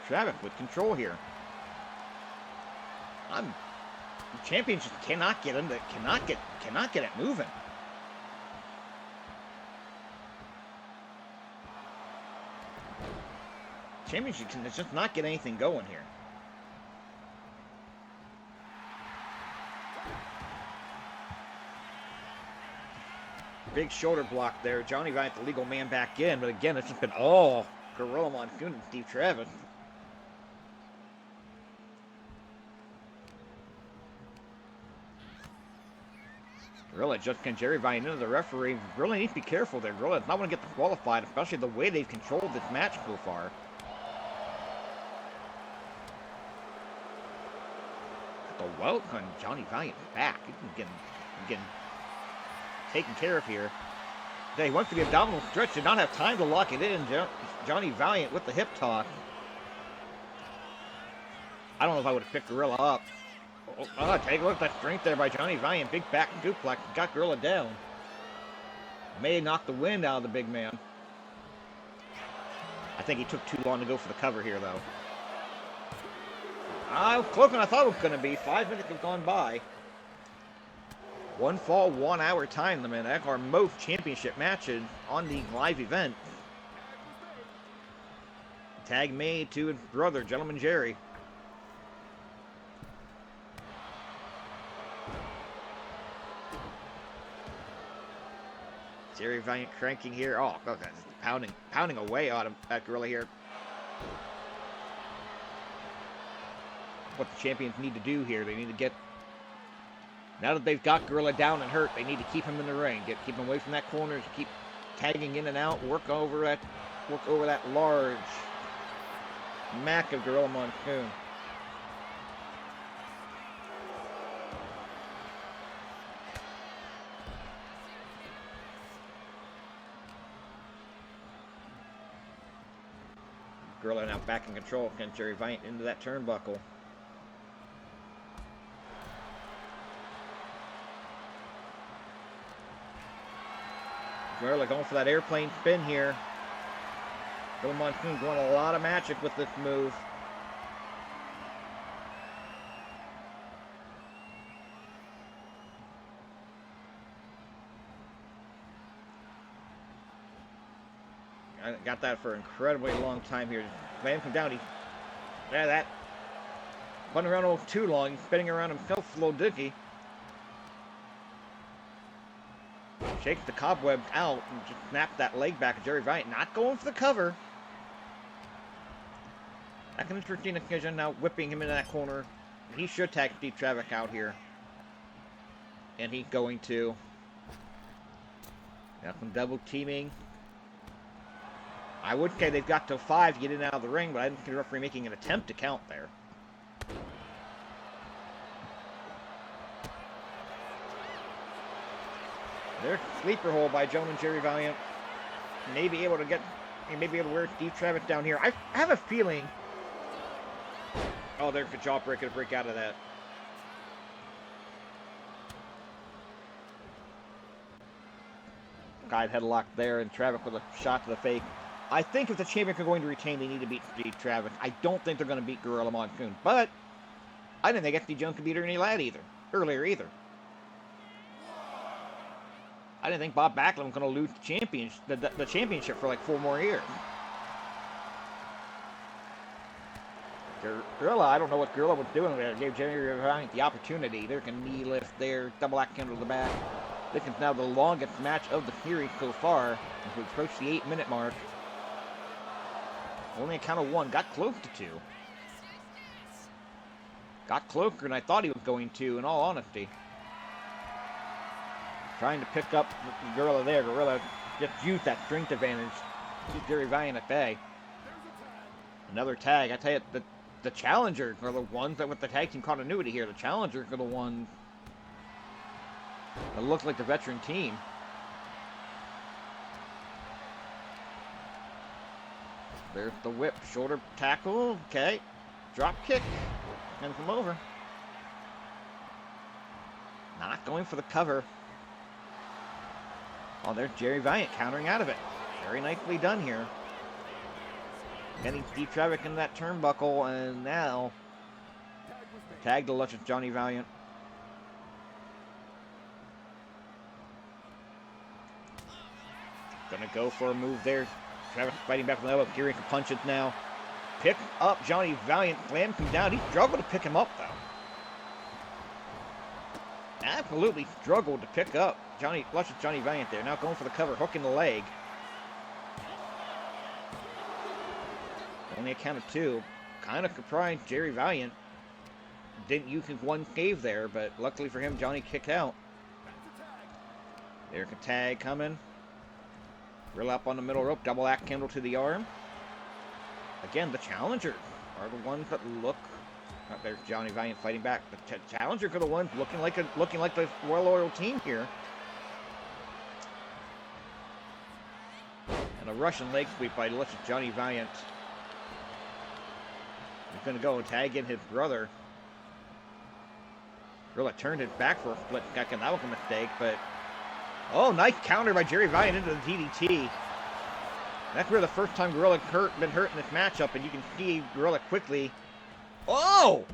A: Travis with control here. The champion just cannot get him. Cannot get it moving. Championship can just not get anything going here. Big shoulder block there. Johnny Valiant, the legal man, back in, but again, it's just been all Gorilla Monsoon and Steve Travis. Gorilla just can Jerry Valiant into the referee. Really need to be careful there. Gorilla does not want to get disqualified, especially the way they've controlled this match so far. The welcome, Johnny Valiant back. He's getting taken care of here. He wants to get abdominal stretch. Did not have time to lock it in. Johnny Valiant with the hip toss. I don't know if I would have picked Gorilla up. Oh, take a look at that strength there by Johnny Valiant. Big back duplex. Got Gorilla down. May knock the wind out of the big man. I think he took too long to go for the cover here, though. Closer than I thought it was going to be. 5 minutes have gone by. 1 fall, 1 hour time limit. That's our most championship matches on the live event. Tag made to his brother, Gentleman Jerry. Jerry Valiant cranking here. Oh, okay. Pounding away on him at Gorilla here. what the champions need to do here. They need to get, now that they've got Gorilla down and hurt, they need to keep him in the ring. Keep him away from that corner, keep tagging in and out, work over that large Mac of Gorilla Monsoon. Gorilla now back in control against Jerry Valiant into that turnbuckle. Gorilla going for that airplane spin here. Gorilla Monsoon doing a lot of magic with this move. I got that for an incredibly long time here. Man come down. Yeah, that wasn't around too long. He's spinning around himself, slow dicky. Shakes the cobweb out and just snaps that leg back of Jerry Valiant. Not going for the cover. Back in the 13th occasion, now whipping him into that corner. He should tag Steve Travick out here. And he's going to. Now some double teaming. I would say they've got to 5 to get in and out of the ring, but I didn't see the referee making an attempt to count there. There's a sleeper hold by Joan and Jerry Valiant. May be able to wear Steve Travick down here. I have a feeling. Oh, there's a jawbreaker to break out of that. Guide headlock there, and Travick with a shot to the face. I think if the champions are going to retain, they need to beat Steve Travick. I don't think they're going to beat Gorilla Monsoon, but I didn't think Steve Jones could beat Ernie Ladd earlier either. I didn't think Bob Backlund was going to lose the championship for like 4 more years. Gorilla, I don't know what Gorilla was doing there. Gave Jerry Valiant the opportunity. There's a knee lift there, double axe handle to the back. This is now the longest match of the series so far, as we approach the 8-minute mark. Only a count of 1. Got close to 2. Got closer than I thought he was going to, in all honesty. Trying to pick up Gorilla there. Gorilla just used that strength advantage. Keep Jerry Valiant at bay. Another tag. I tell you, the challengers are the ones that with the tag team continuity here. The challengers are the ones that look like the veteran team. There's the whip. Shoulder tackle. Okay. Drop kick. And come over. Not going for the cover. Oh, there's Jerry Valiant countering out of it. Very nicely done here. Getting Steve Travick in that turnbuckle, and now tag to luscious Johnny Valiant. Gonna go for a move there. Travick fighting back with the elbow. Gearing for punches now. Pick up Johnny Valiant. Slams him down. He struggled to pick him up, though. Absolutely struggled to pick up luscious Johnny Valiant there. Now going for the cover. Hook in the leg. Only a count of 2. Kind of surprised Jerry Valiant didn't use his 1 save there, but luckily for him, Johnny kicked out. There's a tag coming. Reel up on the middle rope. Double axe handle to the arm. Again, the challengers are the ones that look. Oh, there's Johnny Valiant fighting back. The challengers are the ones looking like the well-oiled team here. And a Russian leg sweep by luscious Johnny Valiant. He's going to go and tag in his brother. Gorilla turned it back for a split second. That was a mistake, but... Oh, nice counter by Jerry Valiant into the DDT. That's where the first time Gorilla been hurt in this matchup, and you can see Gorilla quickly... Oh!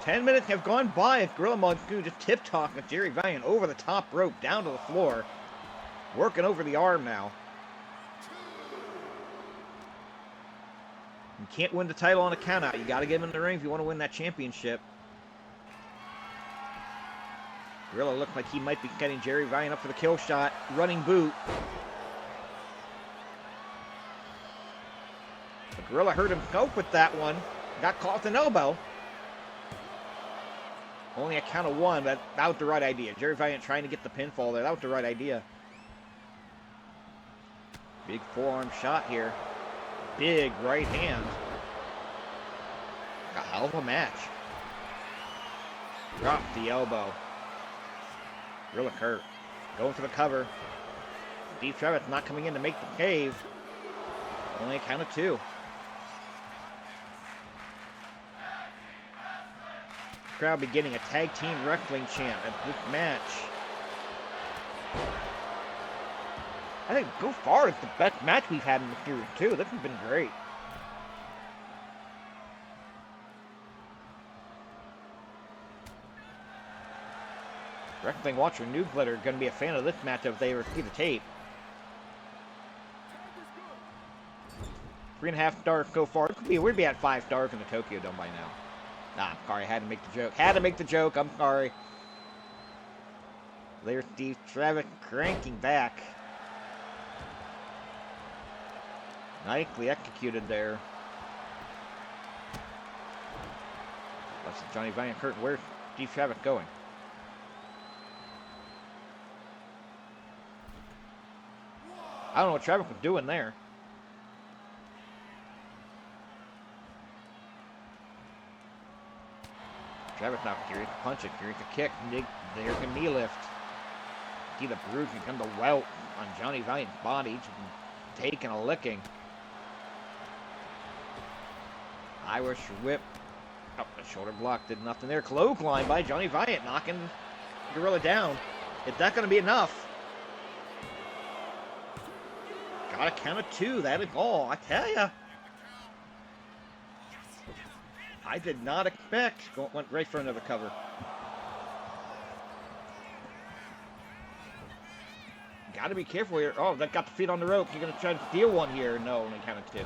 A: 10 minutes have gone by as Gorilla Monsoon just tip-tossing with Jerry Valiant over the top rope, down to the floor. Working over the arm now. You can't win the title on a countout. You got to get him in the ring if you want to win that championship. Gorilla looked like he might be getting Jerry Valiant up for the kill shot. Running boot. But Gorilla hurt himself with that one. Got caught with an elbow. Only a count of one, but that was the right idea. Jerry Valiant trying to get the pinfall there. That was the right idea. Big forearm shot here. Big right hand. A hell of a match. Dropped the elbow. Really hurt. Going for the cover. Steve Travis not coming in to make the cave. Only a count of two. Crowd beginning a tag team wrestling chant at this match. I think go far it's the best match we've had in the series too. This has been great. Wrestling Watcher newsletter going to be a fan of this match if they ever see the tape. 3.5 stars so far. We'd be at 5 stars in the Tokyo Dome by now. Nah, I'm sorry. I had to make the joke. Had to make the joke. I'm sorry. There's Steve Travis cranking back. Nicely executed there. That's Johnny Valiant hurt. Where's Steve Travis going? I don't know what Travis was doing there. Travis now curious to punch it, curious to kick. There's a knee lift. See the bruise become the welt on Johnny Valiant's body, just taking a licking. Irish whip. Oh, the shoulder block did nothing there. Clothesline by Johnny Valiant, knocking Gorilla down. Is that going to be enough? Got a count of 2. That is all. I tell ya. I did not expect. Went right for another cover. Got to be careful here. Oh, that got the feet on the rope. You're going to try to steal one here. No, only count of 2.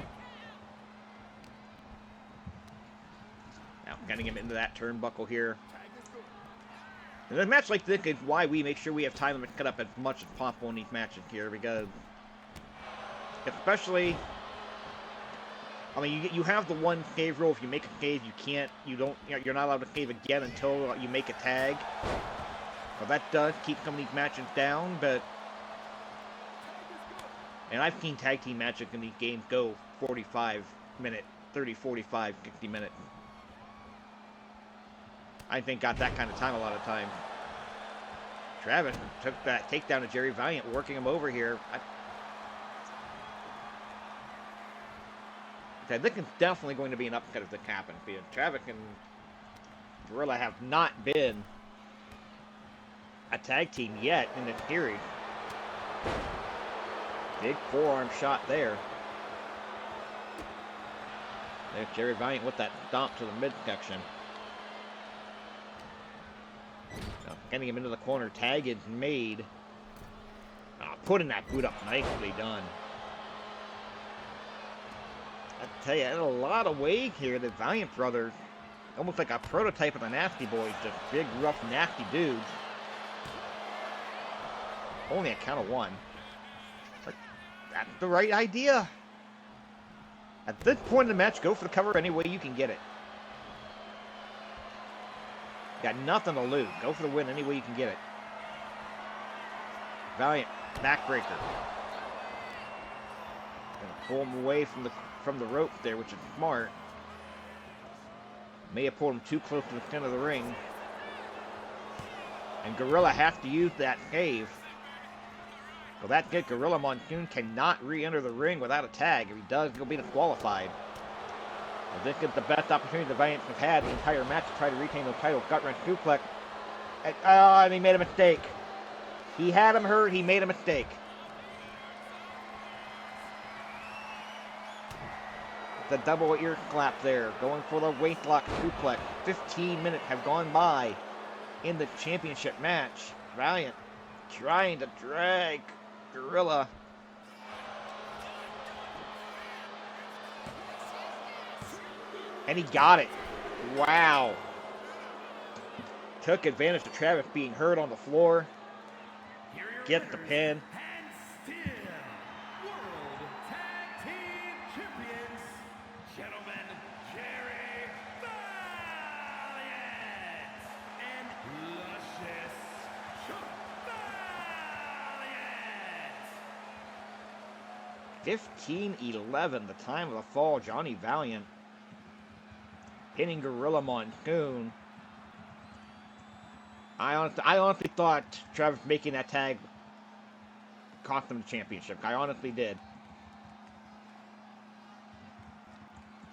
A: Now, getting him into that turnbuckle here. And a match like this is why we make sure we have time to cut up as much as possible in these matches here, because especially, I mean, you have the one cave rule. If you make a cave, you're not allowed to cave again until you make a tag. Well, that does keep some of these matches down, but, and I've seen tag team matches in these games go 45 minutes, 30, 45, 60 minutes. I think got that kind of time a lot of times. Travis took that takedown to Jerry Valiant, working him over here. This is definitely going to be an upset if this happens, because Travis and Gorilla have not been a tag team yet in this series. Big forearm shot there. There's Jerry Valiant with that stomp to the midsection. Getting him into the corner. Tag is made. Putting that boot up. Nicely done. I tell you, in a lot of ways here, the Valiant brothers, almost like a prototype of the Nasty Boys, just big, rough, nasty dudes. Only a count of 1. But that's the right idea. At this point in the match, go for the cover any way you can get it. Got nothing to lose. Go for the win any way you can get it. Valiant, backbreaker. Gonna pull him away from the rope there, which is smart. May have pulled him too close to the center of the ring. And Gorilla has to use that cave. So that's good. Gorilla Monsoon cannot re-enter the ring without a tag. If he does, he'll be disqualified. Well, this is the best opportunity the Valiants have had the entire match to try to retain those titles. Gut wrench suplex. And he made a mistake. He had him hurt. He made a mistake. The double ear clap there. Going for the waistlock suplex. 15 minutes have gone by in the championship match. Valiant trying to drag Gorilla. And he got it. Wow. Took advantage of Travis being hurt on the floor. Get the pin.
B: And still, World Tag Team Champions, gentlemen, Jerry
A: 15-11, the time of the fall. Johnny Valiant hitting Gorilla Monsoon. I honestly thought Travis making that tag cost them the championship. I honestly did.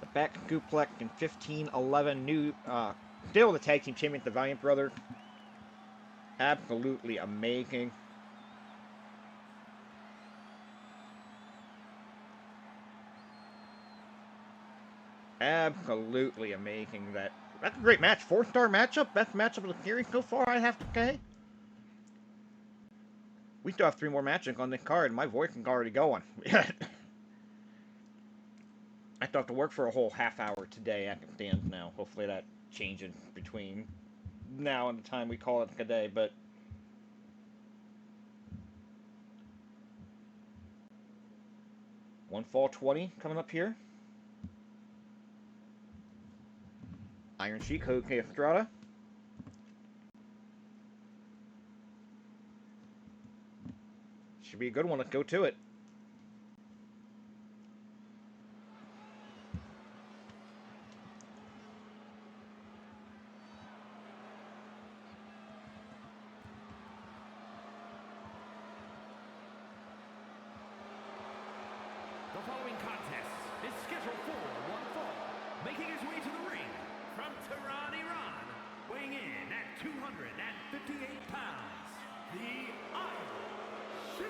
A: The back suplex in 15-11. New, still the tag team champions, the Valiant brothers. Absolutely amazing. Absolutely amazing. That's a great match. 4-star matchup. Best matchup of the series so far, I have to say. We still have 3 more matches on this card. My voice is already going. I still have to work for a whole half hour today. I can stand now. Hopefully that changes between now and the time we call it today. But one fall 20 coming up here. Iron Sheik, okay, Estrada. Should be a good one. Let's go to it.
B: The following contest is scheduled for one fall, making his way to the ring from Tehran, Iran, weighing in at 258 pounds, the Iron Sheik.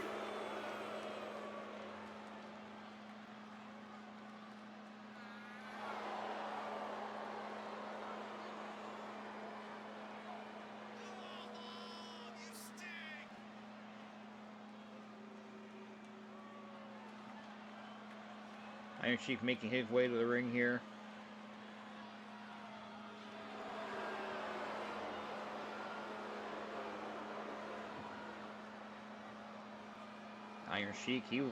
A: Iron Sheik making his way to the ring here. Iron Sheik, we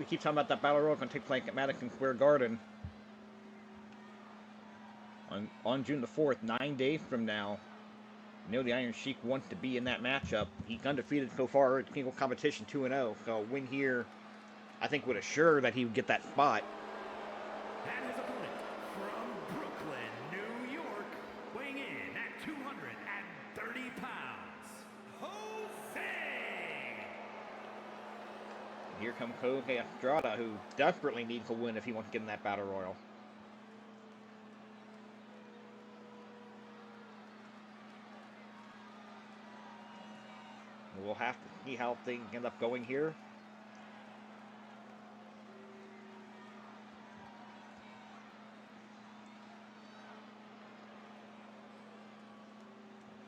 A: keep talking about that battle royal going to take place at Madison Square Garden on June the 4th, 9 days from now. You know the Iron Sheik wants to be in that matchup. He's undefeated so far in single competition, 2-0. So a win here, I think, would assure that he would get that spot.
B: And his opponent from Brooklyn, New York, weighing in at 230 pounds, Jose.
A: Here comes Jose Estrada, who desperately needs a win if he wants to get in that battle royal. We'll have to see how things end up going here.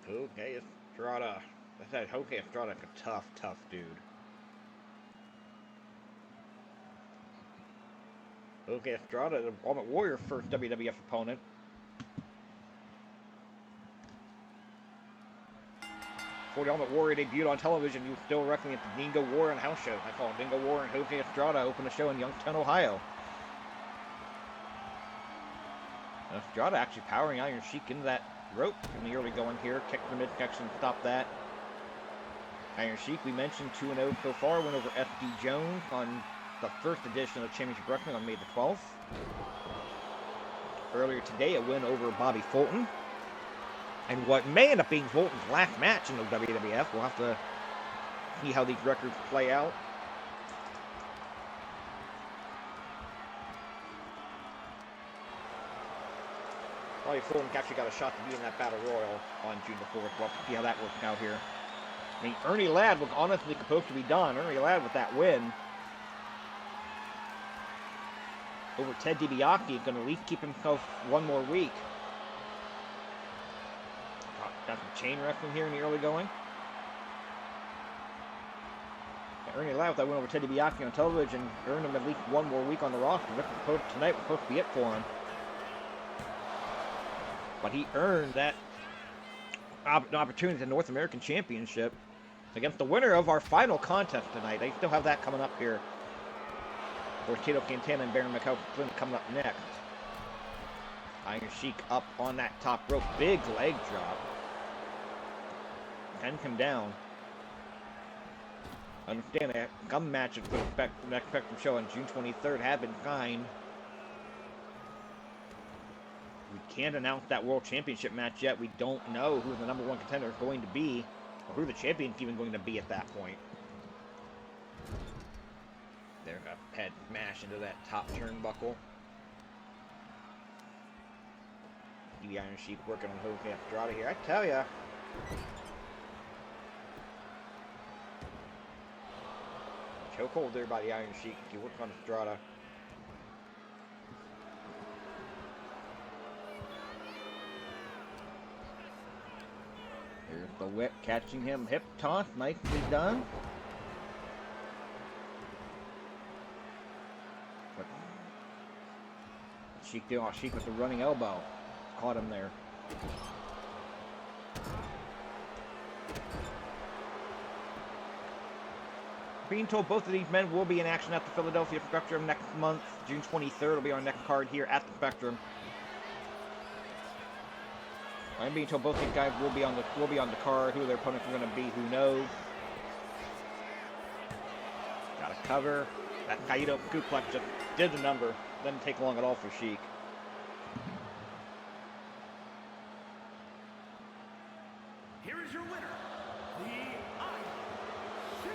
A: Jose Estrada. I said Jose Estrada is a tough dude. Jose Estrada, the Ultimate Warrior's first WWF opponent. Before the Ultimate Warrior debuted on television, he was still wrestling at the Dingo War and House Show. I call it Dingo War, and Jose Estrada opened the show in Youngstown, Ohio. Estrada actually powering Iron Sheik into that rope in the early going here. Kick the midsection, stop that. Iron Sheik, we mentioned, 2-0 so far. Went over SD Jones on the first edition of Championship Wrestling on May the 12th. Earlier today, a win over Bobby Fulton. And what may end up being Fulton's last match in the WWF. We'll have to see how these records play out. Bobby Fulton actually got a shot to be in that Battle Royal on June the 4th. We'll have to see how that works out here. I mean, Ernie Ladd was honestly supposed to be done. Ernie Ladd with that win over Ted DiBiase is going to at least keep himself one more week. Got some chain wrestling here in the early going. Ernie Ladd with that win over Ted DiBiase on television earned him at least one more week on the roster. Tonight was supposed to be it for him. But he earned that opportunity to the North American Championship against the winner of our final contest tonight. They still have that coming up here. Or Tito Santana and Baron Mikel coming up next. Iron Sheik up on that top rope. Big leg drop. And come down. Understand that some matches for the next Spectrum show on June 23rd have been signed. We can't announce that World Championship match yet. We don't know who the #1 contender is going to be, or who the champion's even going to be at that point. They're going to head smash into that top turnbuckle. The Iron Sheik working on Hogan Estrada here. I tell ya. Chokehold there by the Iron Sheik. He works on Estrada. Here's the whip catching him. Hip toss. Nicely done. But Sheik with the running elbow. Caught him there. Being told both of these men will be in action at the Philadelphia Spectrum next month. June 23rd will be our next card here at the Spectrum. I'm being told both these guys will be on the card. Who their opponents are going to be, who knows? Got a cover. That Tito suplex just did the number. Doesn't take long at all for Sheik.
B: Here is your winner, the Iron Sheik.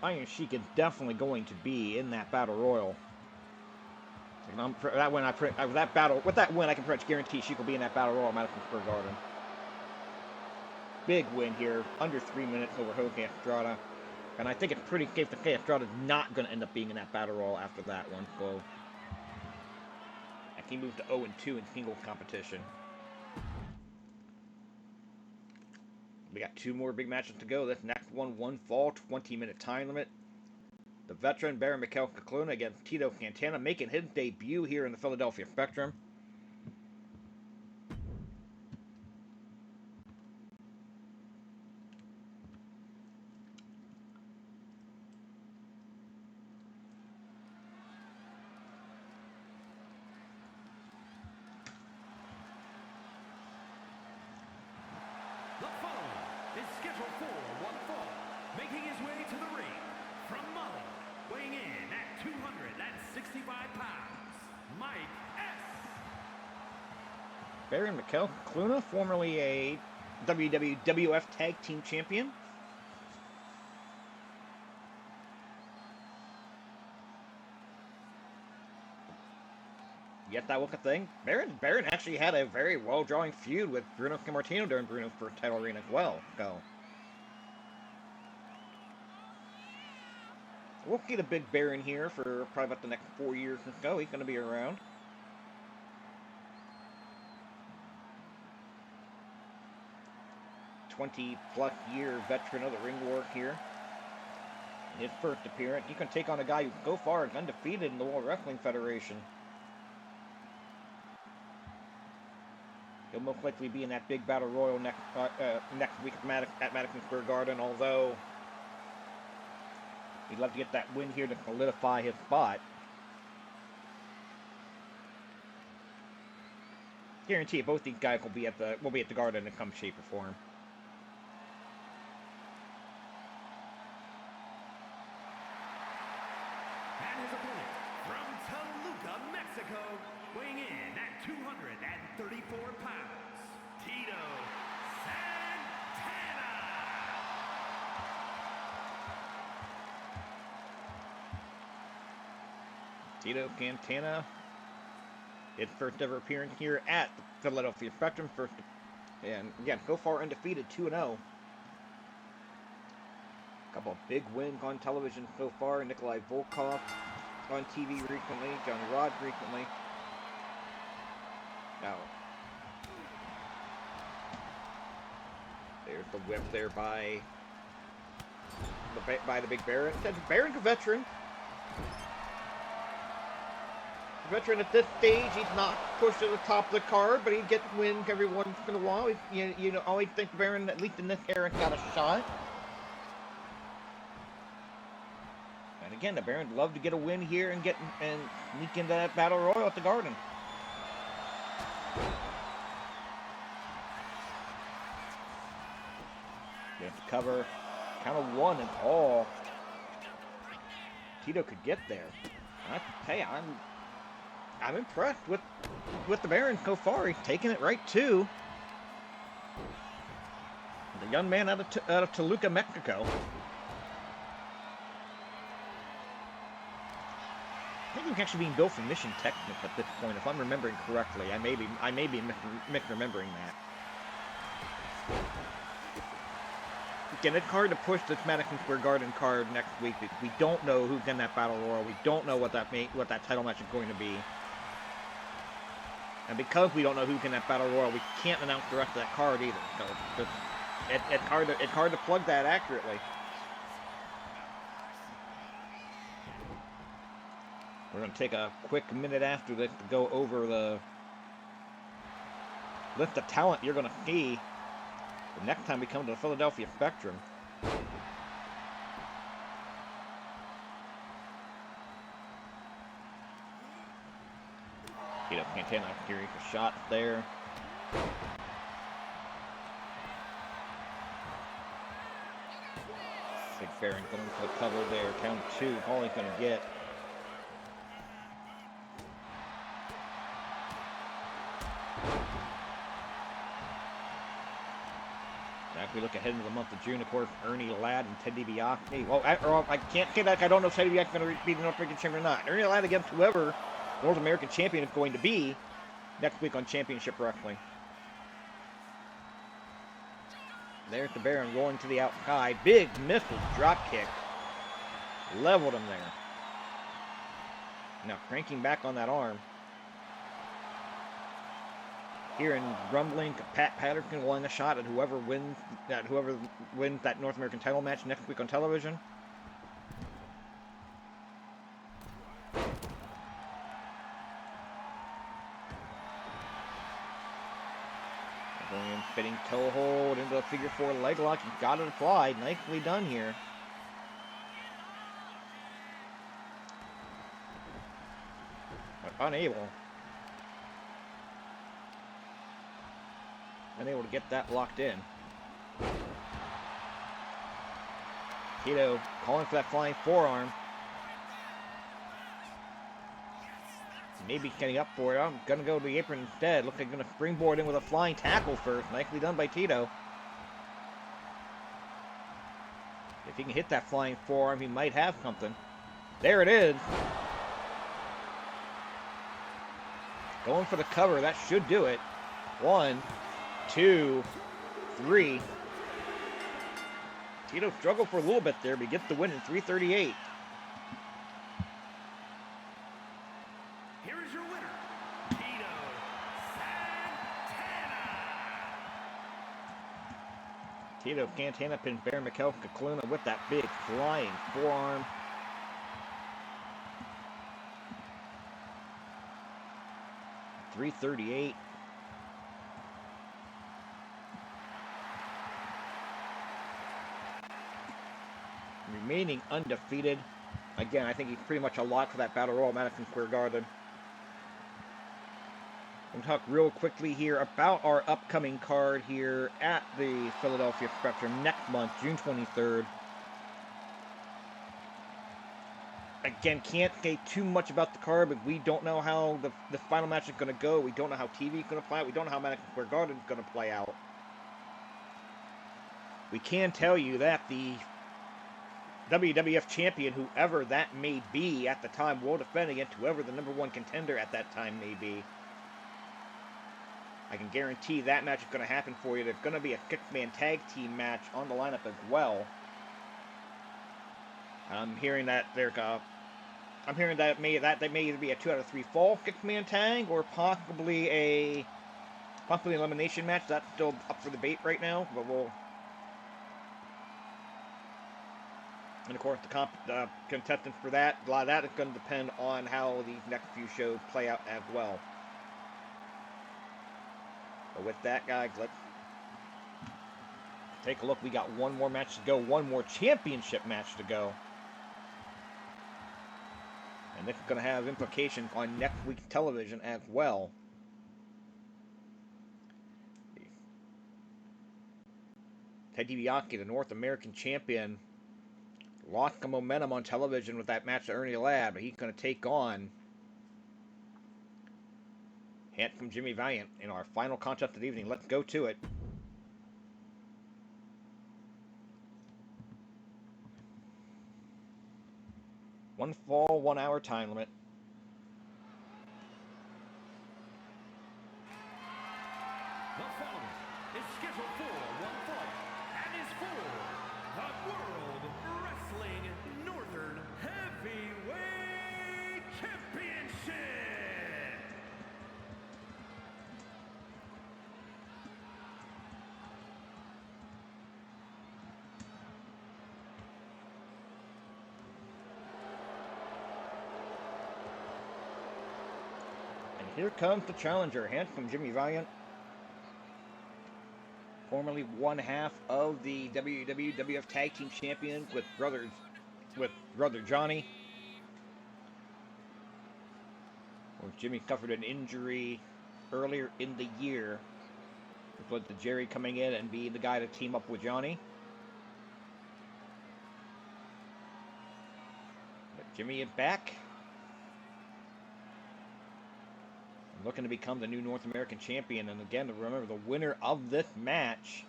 A: Iron Sheik is definitely going to be in that battle royal. With that win, I can pretty much guarantee Sheik will be in that battle royal at Madison Square Garden. Big win here, under 3 minutes over Hogan Estrada. And I think it's pretty safe to say Estrada's not going to end up being in that battle royal after that one. So, and he moved to 0-2 in singles competition. We got 2 more big matches to go. This next one fall, 20-minute time limit. The veteran Baron Mikel Scicluna against Tito Santana making his debut here in the Philadelphia Spectrum.
B: The following is scheduled for one fall, making his way to the ring from Mali, weighing in at 265 pounds, Mike S.
A: Baron Mikel Scicluna, formerly a WWF Tag Team Champion. Yet that was a thing. Baron actually had a very well-drawing feud with Bruno Sammartino during Bruno's first title reign as well. So we'll see the big Baron here for probably about the next 4 years or so. He's going to be around. +20 year veteran of the ring work here. His first appearance. You can take on a guy who so far is undefeated in the World Wrestling Federation. He'll most likely be in that big battle royal next week at Madison Square Garden, although he'd love to get that win here to solidify his spot. Guarantee both these guys will be at the Garden in some shape or form.
B: And his opponent from Toluca, Mexico, weighing in at 234 pounds, Tito Santana.
A: Tito Santana, his first ever appearance here at the Philadelphia Spectrum. And again, so far undefeated, 2-0. Couple of big wins on television so far. Nikolai Volkoff on TV recently. Johnny Rodz recently. Now, there's the whip there by the big Baron. Baron's a veteran. Veteran at this stage, he's not pushed to the top of the card, but he gets wins every once in a while. You know, always think Baron, at least in this era, got a shot. And again, the Baron would love to get a win here and sneak into that battle royal at the Garden. Gets the cover. Count of 1 and all. Tito could get there. Hey, I'm impressed with the Baron so far. He's taking it right to the young man out of Toluca, Mexico. I think he's actually being built for Mission Technic at this point, if I'm remembering correctly. I may be misremembering that. Again, it's hard to push this Madison Square Garden card next week. We don't know who's in that Battle Royal. We don't know what that title match is going to be. And because we don't know who's in that Battle Royal, we can't announce the rest of that card either. So it's hard to plug that accurately. We're going to take a quick minute after this to go over the list of talent you're going to see the next time we come to the Philadelphia Spectrum. Tito Santana carries a shot there. Big Baron going for the cover there. Count 2, all he's going to get. As we look ahead into the month of June, of course, Ernie Ladd and Ted DiBiase. Well, I can't say that. I don't know if Ted DiBiase is going to be the North American champion or not. Ernie Ladd against whoever North American champion is going to be next week on Championship Wrestling. There's the Baron rolling to the outside. Big missile drop kick. Leveled him there. Now cranking back on that arm. Here in rumbling, Pat Patterson wanting a shot at whoever wins that North American title match next week on television. Going in, fitting toe hold into a figure 4 leg lock and got it applied. Nicely done here. But unable to get that locked in. Tito calling for that flying forearm. Maybe getting up for it. I'm going to go to the apron instead. Looks like I'm going to springboard in with a flying tackle first. Nicely done by Tito. If he can hit that flying forearm, he might have something. There it is. Going for the cover. That should do it. 1, 2, 3. Tito struggled for a little bit there, but he gets the win in 3:38.
B: Here is your winner, Tito Santana.
A: Tito Santana pins Baron Mikel Scicluna with that big flying forearm. $338. Remaining undefeated. Again, I think he's pretty much a lock for that Battle Royal Madison Square Garden. We'll talk real quickly here about our upcoming card here at the Philadelphia Spectrum next month, June 23rd. Again, can't say too much about the card, but we don't know how the final match is going to go. We don't know how TV is going to play out. We don't know how Madison Square Garden is going to play out. We can tell you that the WWF champion, whoever that may be at the time, will defend against whoever the number 1 contender at that time may be. I can guarantee that match is going to happen for you. There's going to be a 6-man tag team match on the lineup as well. I'm hearing that that may either be a 2 out of 3 fall 6-man tag or possibly an elimination match. That's still up for debate right now, but we'll. And of course, the contestants for that, a lot of that is going to depend on how these next few shows play out as well. But with that, guys, let's take a look. We got one more match to go, one more championship match to go. And this is going to have implications on next week's television as well. Ted DiBiase, the North American champion, lost the momentum on television with that match to Ernie Ladd, but he's going to take on handsome Jimmy Valiant in our final contest of the evening. Let's go to it. One fall, 1 hour time limit.
B: The following is scheduled for one fall and is for the World Wrestling Northern Heavyweight Championship.
A: And here comes the challenger, handsome Jimmy Valiant. Formerly one half of the WWF Tag Team Champions with brother Johnny. Where Jimmy suffered an injury earlier in the year, which led to Jerry coming in and being the guy to team up with Johnny. But Jimmy is back, looking to become the new North American champion. And again, remember, the winner of this match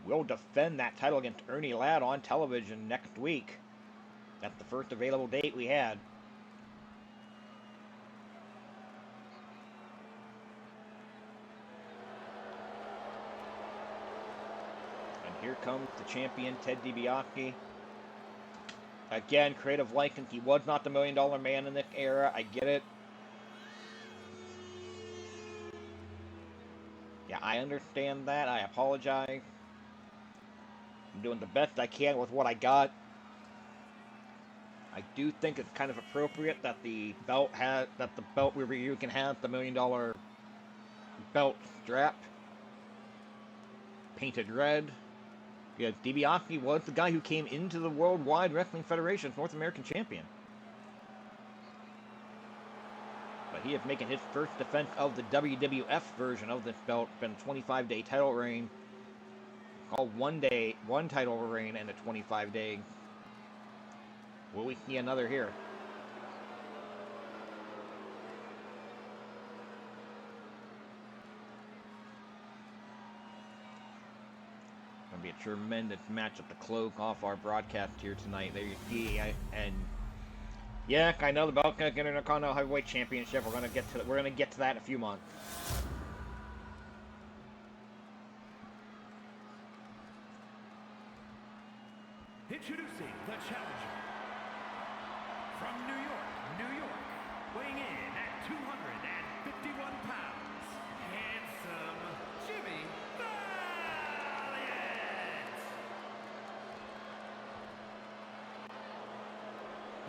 A: will defend that title against Ernie Ladd on television next week. That's the first available date we had. And here comes the champion, Ted DiBiase. Again, creative license. He was not the $1 Million Man in this era. I get it. Yeah, I understand that. I apologize. I'm doing the best I can with what I got. I do think it's kind of appropriate that the belt we review can have the $1 Million belt strap painted red. Yeah, DiBiase was the guy who came into the Worldwide Wrestling Federation's North American champion. But he is making his first defense of the WWF version of this belt. Been a 25-day title reign. Called one title reign and a 25-day. Will we see another here? Gonna be a tremendous match at the cloak off our broadcast here tonight. There you see, yeah, I know the belt gonna get Intercontinental Heavyweight Championship. We're gonna get to that in a few months.
B: Introducing the challenger from New York, weighing in at 251 pounds, handsome Jimmy Valiant.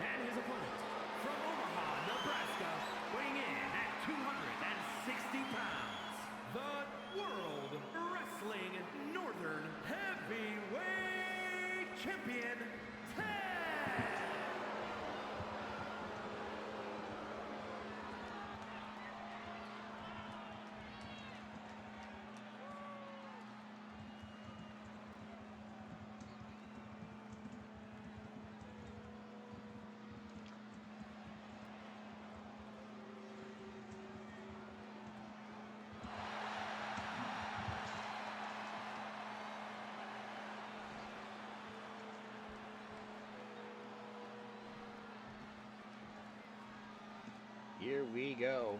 B: And his opponent from Omaha, Nebraska, weighing in at 260 pounds, the World Wrestling Northern Heavyweight Champion, Ted.
A: Here we go.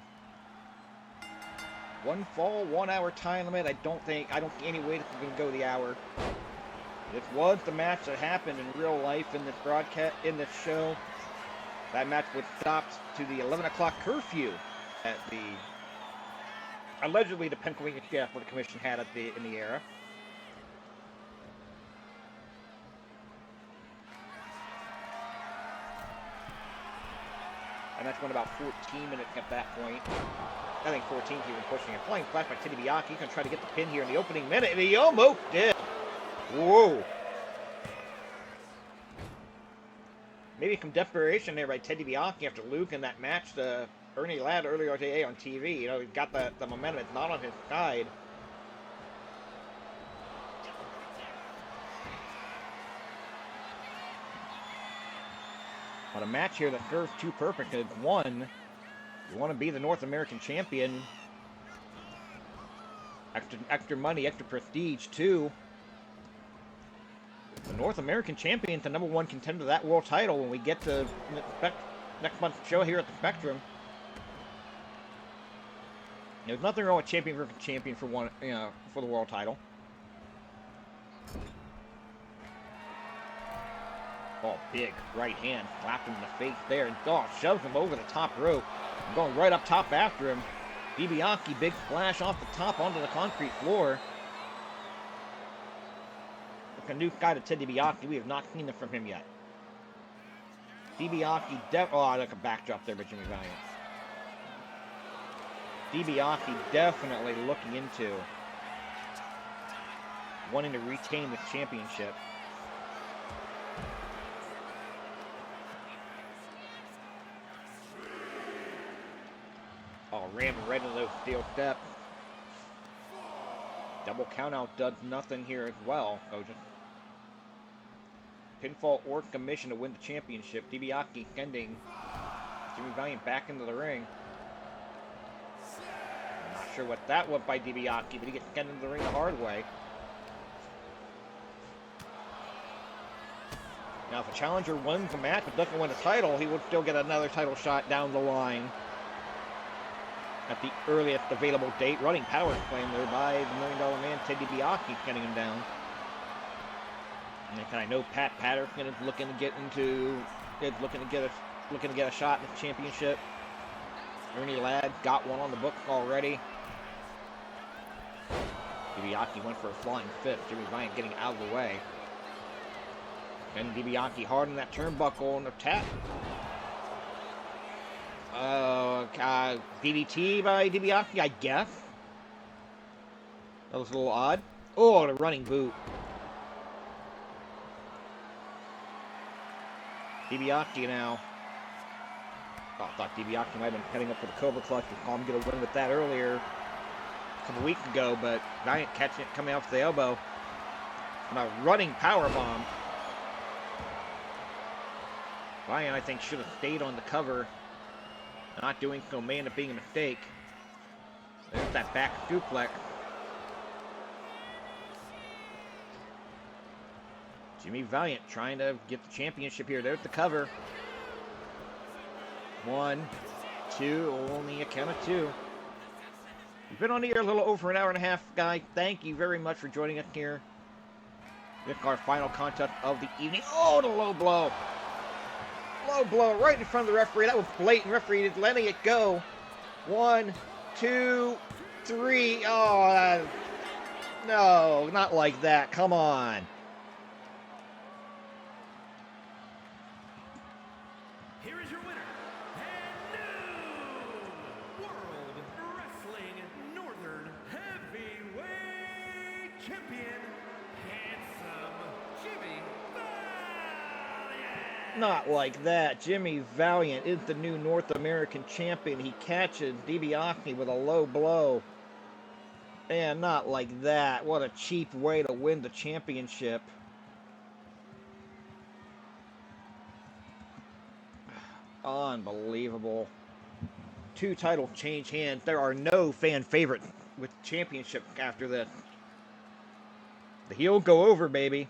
A: One fall, 1 hour time limit. I don't see any way this is going to go the hour. This was the match that happened in real life in this broadcast, in this show. That match was stopped to the 11 o'clock curfew at allegedly the Pennsylvania Athletic Commission had in the era. And that's went about 14 minutes at that point. I think 14 he was pushing it. Flying flash by Ted DiBiase. He's going to try to get the pin here in the opening minute. And he almost did. Whoa. Maybe some desperation there by Ted DiBiase after losing that match to Ernie Ladd earlier today on TV. You know, he's got the momentum. It's not on his side. But a match here that serves two purposes. One, you want to be the North American champion. Extra money, extra prestige. Two, the North American champion's the #1 contender to that world title when we get to next month's show here at the Spectrum. There's nothing wrong with champion versus champion for one, for the world title. Oh, big right hand, slapped him in the face there, and shoves him over the top rope. Going right up top after him. DiBiase, big splash off the top onto the concrete floor. Look, a new guy to Ted DiBiase. We have not seen it from him yet. DiBiase, like a backdrop there by Jimmy Valiant. DiBiase definitely looking into wanting to retain the championship. Oh, ramming right into those steel steps. Double countout does nothing here as well. So just pinfall or commission to win the championship. DiBiase sending Jimmy Valiant back into the ring. I'm not sure what that was by DiBiase, but he gets sent into the ring the hard way. Now, if a challenger wins the match but doesn't win the title, he would still get another title shot down the line at the earliest available date. Running power slam there by the $1 Million Man, Ted DiBiase, getting him down. And I know Pat Patterson is looking to get a shot at the championship. Ernie Ladd got one on the book already. DiBiase went for a flying fist. Jimmy Valiant getting out of the way. And DiBiase hard in that turnbuckle on the tap. DDT by DiBiase, I guess. That was a little odd. Oh, the running boot. DiBiase now. Oh, I thought DiBiase might have been heading up for the Cobra Clutch. We saw him get a win with that earlier, a couple weeks ago, but Valiant catching it, coming off the elbow. And a running power bomb. Valiant, I think, should have stayed on the cover. Not doing so may end up being a mistake. There's that back suplex. Jimmy Valiant trying to get the championship here. There's the cover. 1, 2, only a count of 2. We've been on the air a little over an hour and a half, guys. Thank you very much for joining us here. This is our final contest of the evening. Oh, the low blow. Low blow right in front of the referee. That was blatant. Referee is letting it go. 1, 2, 3. Oh, no, not like that. Come on.
B: Here is your winner, and new World Wrestling Northern Heavyweight Champion, handsome Jimmy Valiant.
A: Not like that. Jimmy Valiant is the new North American champion. He catches DiBiase with a low blow. And not like that. What a cheap way to win the championship. Unbelievable. 2 titles change hands. There are no fan favorites with championship after this. The heel go over, baby.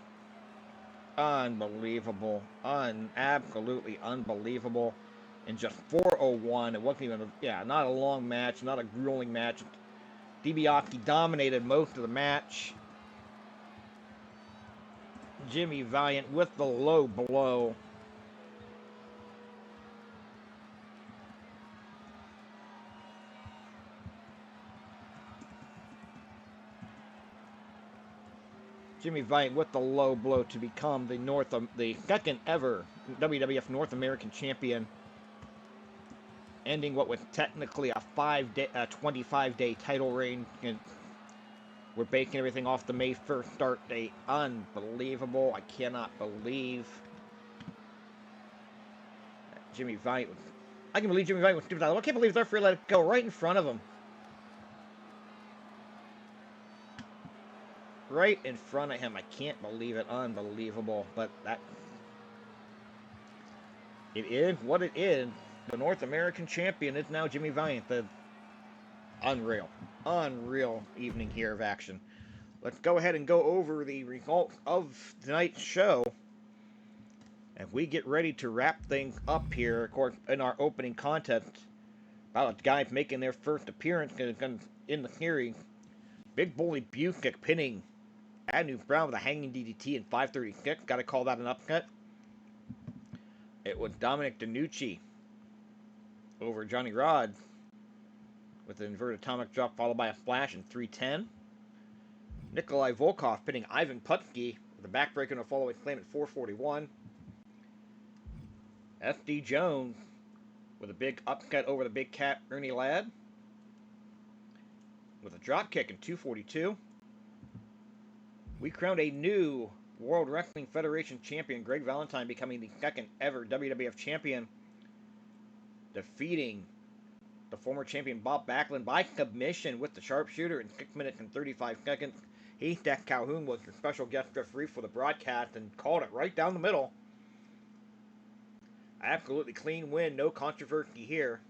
A: Unbelievable. Absolutely unbelievable. In just 4:01. It wasn't even, not a long match, not a grueling match. DiBiase dominated most of the match. Jimmy Valiant with the low blow. Jimmy Valiant with the low blow to become the second ever WWF North American champion, ending what was technically a 25-day title reign. And we're baking everything off the May 1st start date. Unbelievable! I cannot believe Jimmy Valiant. I can believe Jimmy Valiant was stupid. I can't believe the referee let it go right in front of him. Right in front of him. I can't believe it. Unbelievable. But It is what it is. The North American champion is now Jimmy Valiant. The unreal, unreal evening here of action. Let's go ahead and go over the results of tonight's show. And we get ready to wrap things up here in our opening contest about guys making their first appearance in the series. Big Bully Busick pinning Agnew Brown with a hanging DDT in 5:36. Got to call that an upset. It was Dominic DeNucci over Johnny Rodz with an inverted atomic drop followed by a flash in 3:10. Nikolai Volkoff pinning Ivan Putski with a backbreaker and a follow-away slam at 4:41. SD Jones with a big upcut over the big cat Ernie Ladd with a drop kick in 2:42. We crowned a new World Wrestling Federation champion, Greg Valentine, becoming the second ever WWF champion, defeating the former champion Bob Backlund by submission with the sharpshooter in 6 minutes and 35 seconds. Haystacks Calhoun was your special guest referee for the broadcast and called it right down the middle. Absolutely clean win, no controversy here.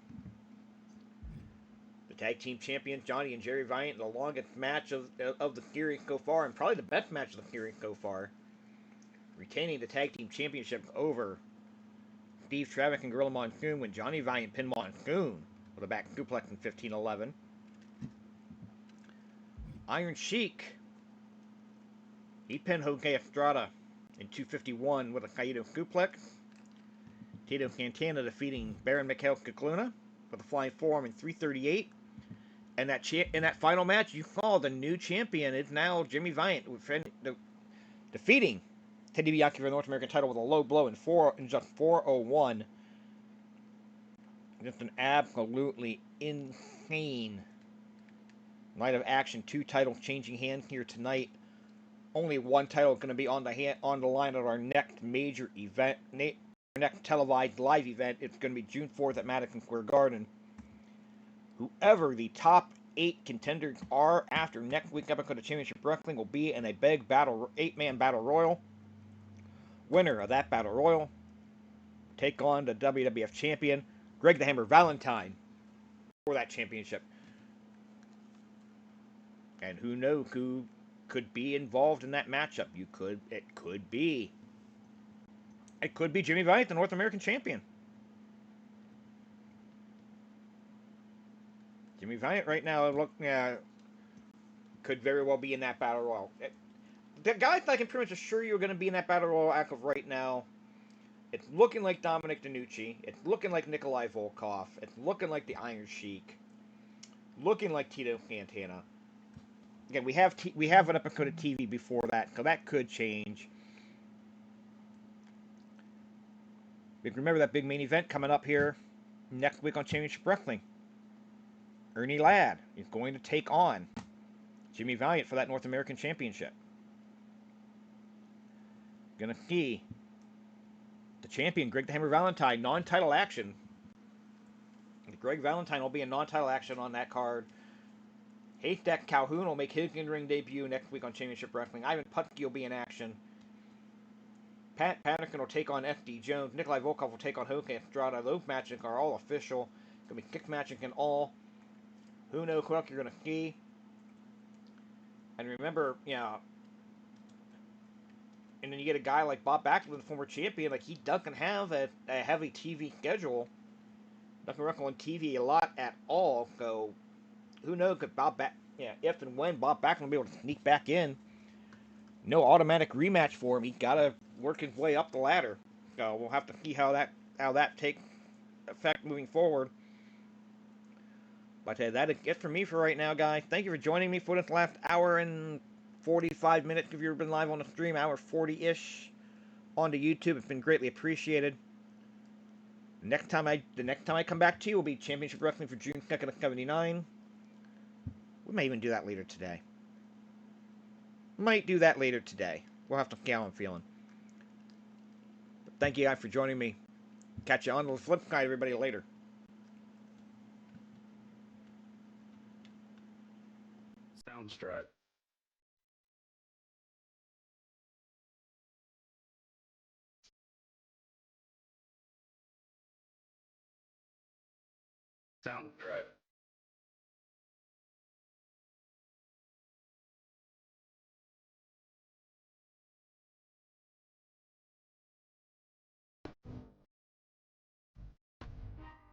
A: The tag team champions, Johnny and Jerry Valiant, the longest match of the series so far, and probably the best match of the series so far, retaining the tag team championships over Steve Travick and Gorilla Monsoon when Johnny Valiant pinned Monsoon with a back suplex in 15:11. Iron Sheik, he pinned Estrada in 2:51 with a Kaito suplex. Tito Santana defeating Baron Mikel Scicluna with a flying forearm in 3:38. And in that final match, you saw the new champion is now Jimmy Valiant, defeating Ted DiBiase for the North American title with a low blow in just 4:01. Just an absolutely insane night of action. Two titles changing hands here tonight. Only one title going to be on the line at our next major event, our next televised live event. It's going to be June 4th at Madison Square Garden. Whoever the top 8 contenders are after next week's episode of Championship Wrestling will be in a big 8-man battle royal. Winner of that battle royal take on the WWF champion Greg the Hammer Valentine for that championship. And who knows who could be involved in that matchup? It could be Jimmy Valiant, the North American champion. Jimmy Valiant right now could very well be in that battle royal. The guys I can pretty much assure you are going to be in that battle royal as of right now. It's looking like Dominic DeNucci. It's looking like Nikolai Volkoff. It's looking like the Iron Sheik. Looking like Tito Santana. Again, we have an episode of TV before that, so that could change. Remember that big main event coming up here next week on Championship Wrestling. Ernie Ladd is going to take on Jimmy Valiant for that North American Championship. Gonna see the champion, Greg the Hammer Valentine, non-title action. Greg Valentine will be in non-title action on that card. Haystacks Calhoun will make his in-ring debut next week on Championship Wrestling. Ivan Putski will be in action. Pat Patterson will take on SD Jones. Nikolai Volkoff will take on Estrada. Those matches are all official. Gonna be 6 matches in all. Who knows who else you're gonna see? And remember, and then you get a guy like Bob Backlund, the former champion, like he doesn't have a heavy TV schedule. Doesn't wrestle on TV a lot at all. So who knows if and when Bob Backlund will be able to sneak back in. No automatic rematch for him. He's got to work his way up the ladder. So we'll have to see how that takes effect moving forward. But that is it for me for right now, guys. Thank you for joining me for this last hour and 45 minutes if you've been live on the stream, hour 40-ish onto YouTube. It's been greatly appreciated. The next time I come back to you will be Championship Wrestling for June 2nd of 79. We may even do that later today. Might do that later today. We'll have to see how I'm feeling. But thank you guys for joining me. Catch you on the flip side, everybody, later.
C: Soundstrut. Sounds right.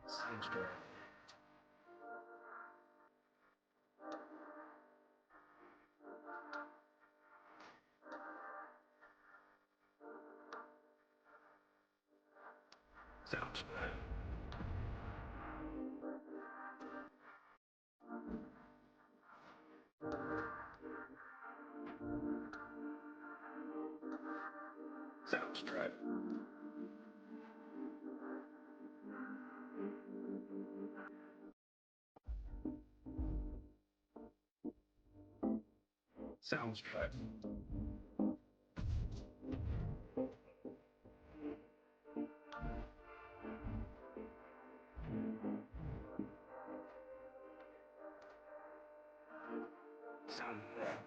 C: Sounds right. Sounds right. Sounds right. Sounds right. Sounds right.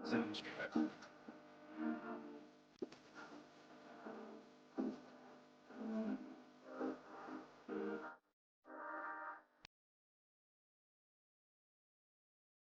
C: Sounds right.